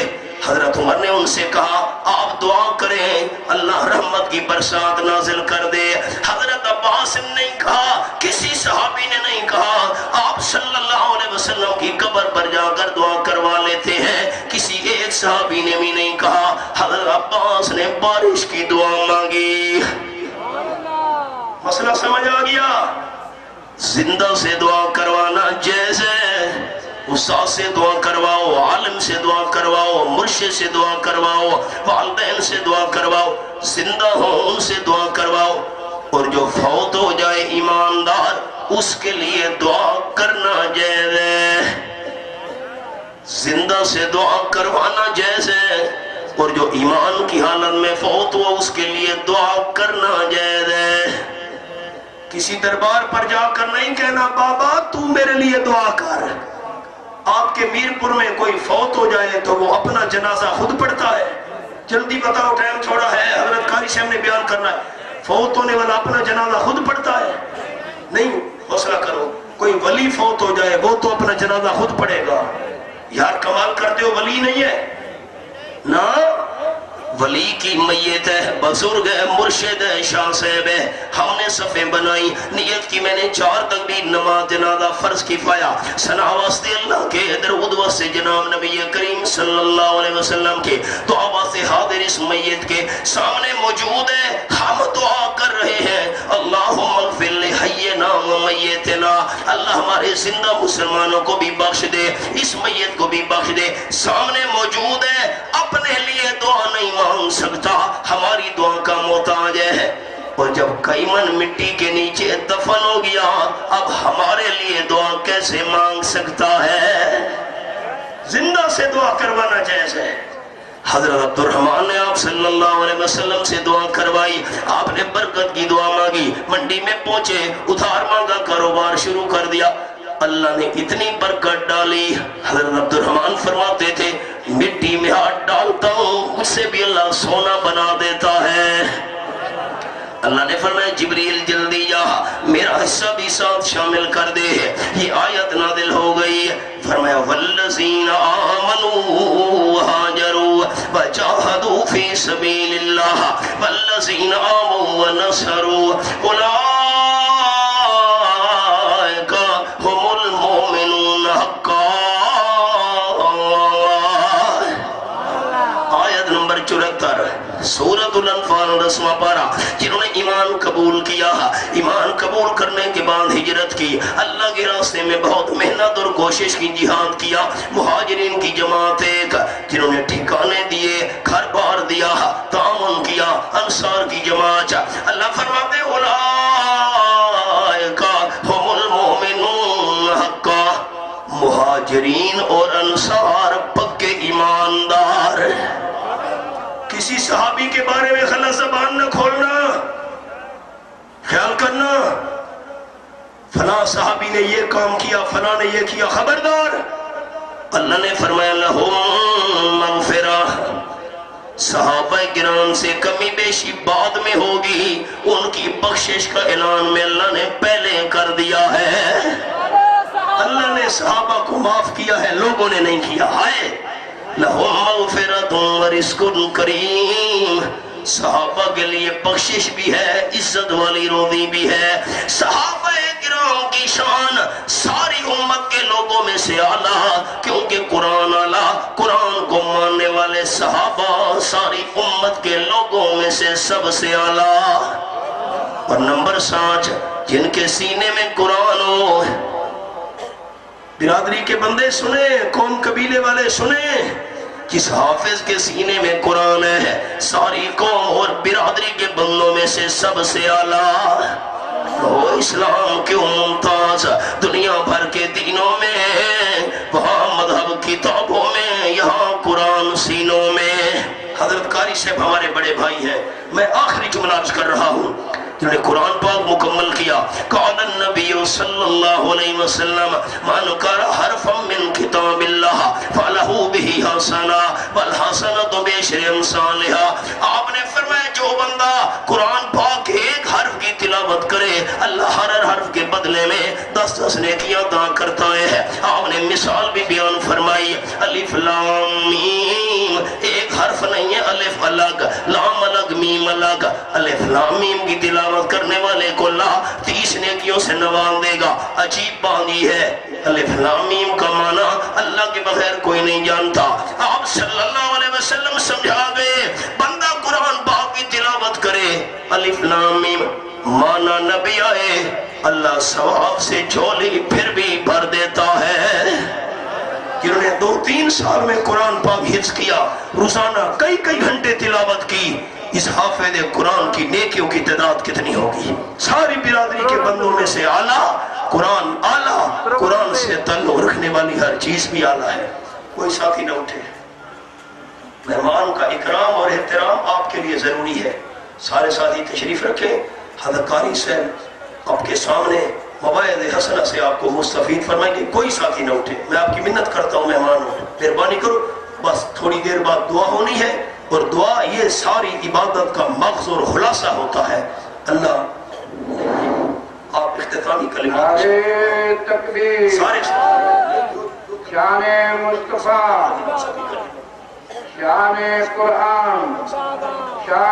حضرت عمر نے ان سے کہا آپ دعا کریں اللہ رحمت کی برسات نازل کر دے۔ حضرت عباس نے نہیں کہا، کسی صحابی نے نہیں کہا، آپ صلی اللہ علیہ وسلم کی قبر پر جا کر دعا کروا لیتے ہیں، کسی ایک صحابی نے بھی نہیں کہا۔ حضرت عباس نے بارش کی دعا مانگی۔ مسئلہ سمجھ آ گیا؟ زندہ سے دعا کروانا جائز ہے، استاد سے دعا کرواؤ، عالم سے دعا کرواؤ، مرشد سے دعا کرواؤ، والدین سے دعا کرواؤ، زندہ ہو ان سے دعا کرواؤ، اور جو فوت ہو جائے ایماندار اس کے لیے دعا کرنا جائز ہے۔ زندہ سے دعا کروانا جائز ہے، اور جو ایمان کی حالت میں فوت ہوا اس کے لیے دعا کرنا جائز ہے۔ کسی دربار پر جا کر نہیں کہنا بابا تو میرے لیے دعا کر۔ آپ کے میرپور میں کوئی فوت ہو جائے تو وہ اپنا جنازہ خود پڑھتا ہے۔ جلدی بتاؤ ٹائم تھوڑا ہے، حضرت قاری صاحب نے بیان کرنا ہے۔ فوت ہونے والا اپنا جنازہ خود پڑھتا ہے؟ نہیں، حوصلہ کرو۔ کوئی ولی فوت ہو جائے وہ تو اپنا جنازہ خود پڑھے گا۔ یار کمال کرتے ہو، ولی نہیں ہے نا، ولی کی میت ہے، بزرگ ہے، مرشد ہے، شاہ صاحب ہے۔ ہم نے صفیں بنائی، نیت کی میں نے 4 تکبیر نماز جنازہ فرض کفایہ، ثنا واسطے اللہ کے درود واسطے جناب نبی کریم صلی اللہ علیہ وسلم کے، دعا واسطے حاضر اس میت کے سامنے موجود ہے۔ ہم دعا کر رہے ہیں اللہم اغفر لحینا و میتنا، اللہ ہمارے زندہ مسلمانوں کو بھی بخش دے، اس میت کو بھی بخش دے۔ سامنے موجود ہے، اپنے لیے دعا نہیں مانگ سکتا، ہماری دعا کا محتاج ہے۔ اور جب کئی من مٹی کے نیچے دفن ہو گیا، اب ہمارے لیے دعا کیسے مانگ سکتا ہے؟ زندہ سے دعا کروانا جائز ہے۔ حضرت عبد الرحمن نے آپ صلی اللہ علیہ وسلم سے دعا کروائی، آپ نے برکت کی دعا مانگی، منڈی میں پہنچے، ادھار مانگا، کاروبار شروع کر دیا۔ اللہ نے اتنی برکت ڈالی، حضرت عبد الرحمن فرماتے تھے مٹی میں ہاتھ ڈالتا ہوں مجھ سے بھی اللہ سونا بنا دیتا ہے۔ اللہ نے فرمایا جبریل جلدی جا، میرا حصہ بھی ساتھ شامل کر دے۔ یہ آیت نازل ہو گئی، فرمایا والذین آمنوا وہاجروا وجاہدوا فی سبیل اللہ والذین آمنوا ونصروا اولئک هم المؤمنون حقا۔ آیت نمبر 74 سورۃ الانفال 10واں پارہ۔ جنہوں نے ایمان قبول کیا، ایمان قبول کرنے کے بعد ہجرت کی، اللہ کے راستے میں بہت محنت اور کوشش کی، جہاد کیا، مہاجرین کی جماعت ایک، جنہوں نے ٹھکانے دیے، گھر بار دیا، تعاون کیا، انصار کی جماعت۔ اللہ فرماتے اولئک هم المؤمنون حقا، مہاجرین اور انصار پکے ایماندار۔ کسی صحابی کے بارے میں غلط زبان نہ کھولنا، خیال کرنا فلاں صحابی نے یہ کام کیا، فلاں نے یہ کیا، خبردار۔ اللہ نے فرمایا لہم مغفرہ، صحابہ کرام سے کمی بیشی بعد میں ہوگی، ان کی بخشش کا اعلان میں اللہ نے پہلے کر دیا ہے۔ اللہ نے صحابہ کو معاف کیا ہے، لوگوں نے نہیں کیا۔ ہائے لہم مغفرۃ ورزق کریم، صحابہ کے لیے بخشش بھی ہے، عزت والی روزی بھی ہے۔ صحابہ کرام کی شان ساری امت کے لوگوں میں سے اعلیٰ، کیونکہ قرآن اعلیٰ، قرآن کو ماننے والے صحابہ ساری امت کے لوگوں میں سے سب سے اعلیٰ۔ اور نمبر 7 جن کے سینے میں قرآن ہو۔ برادری کے بندے سنیں، قوم قبیلے والے سنیں، جس حافظ کے سینے میں قرآن ہے ساری قوم اور برادری کے بندوں میں سے سب سے اعلیٰ۔ وہ اسلام کیوں ممتاز، دنیا بھر کے دینوں میں، وہاں مذہب کتابوں میں، یہاں قرآن سینوں میں۔ حضرت قاری صاحب ہمارے بڑے بھائی ہیں، میں آخری جملہ عرض کر رہا ہوں، جنہوں نے قرآن پاک مکمل کیا۔ قال النبی صلی اللہ علیہ وسلم من قرأ حرفا من کتاب اللہ فلہ بہ حسنہ والحسنۃ بعشر امثالها۔ آپ نے فرمایا جو بندہ قرآن پاک ایک حرف کی تلاوت کرے، اللہ ہر حرف کے بدلے میں 10 نیکیاں عطا کرتا ہے۔ آپ نے مثال بھی بیان فرمائی، الف لام میم، ایک حرف نہیں ہے، الف الگ، لام الگ، میم الگ۔ الف لام میم کی تلاوت کرنے والے کو اللہ 30 نیکیوں سے نواز دے گا۔ عجیب بات یہ ہے، الف لام میم کا معنی اللہ کے بغیر کوئی نہیں جانتا۔ آپ صلی اللہ علیہ وسلم سمجھا گئے، بندہ قرآن پاک کی تلاوت کرے، الف لام میم مانا نبی آئے، اللہ ثواب سے جھولی پھر بھی بھر دیتا ہے۔ جنہوں نے 2-3 سال میں قرآن پاک حفظ کیا، روزانہ کئی گھنٹے تلاوت کی، اس حافظ قرآن کی نیکیوں کی تعداد کتنی ہوگی؟ ساری برادری کے بندوں میں سے اعلیٰ، قرآن اعلیٰ، قرآن سے تعلق رکھنے والی ہر چیز بھی اعلیٰ ہے۔ کوئی ساتھی نہ اٹھے، مہمان کا اکرام اور احترام آپ کے لیے ضروری ہے۔ سارے ساتھی تشریف رکھیں۔ حضرت قاری صاحب آپ کے سامنے مواعظ حسنہ سے آپ کو مستفید فرمائیں گے۔ کوئی ساتھی نہ اٹھے، میں آپ کی منت کرتا ہوں مہمان ہوں، مہربانی کرو، بس تھوڑی دیر بعد دعا ہونی ہے، اور دعا یہ ساری عبادت کا مغز اور خلاصہ ہوتا ہے۔ اللہ آپ اختتامی کلمات تکبیر، سارے شان مصطفیٰ، شان قرآن، شان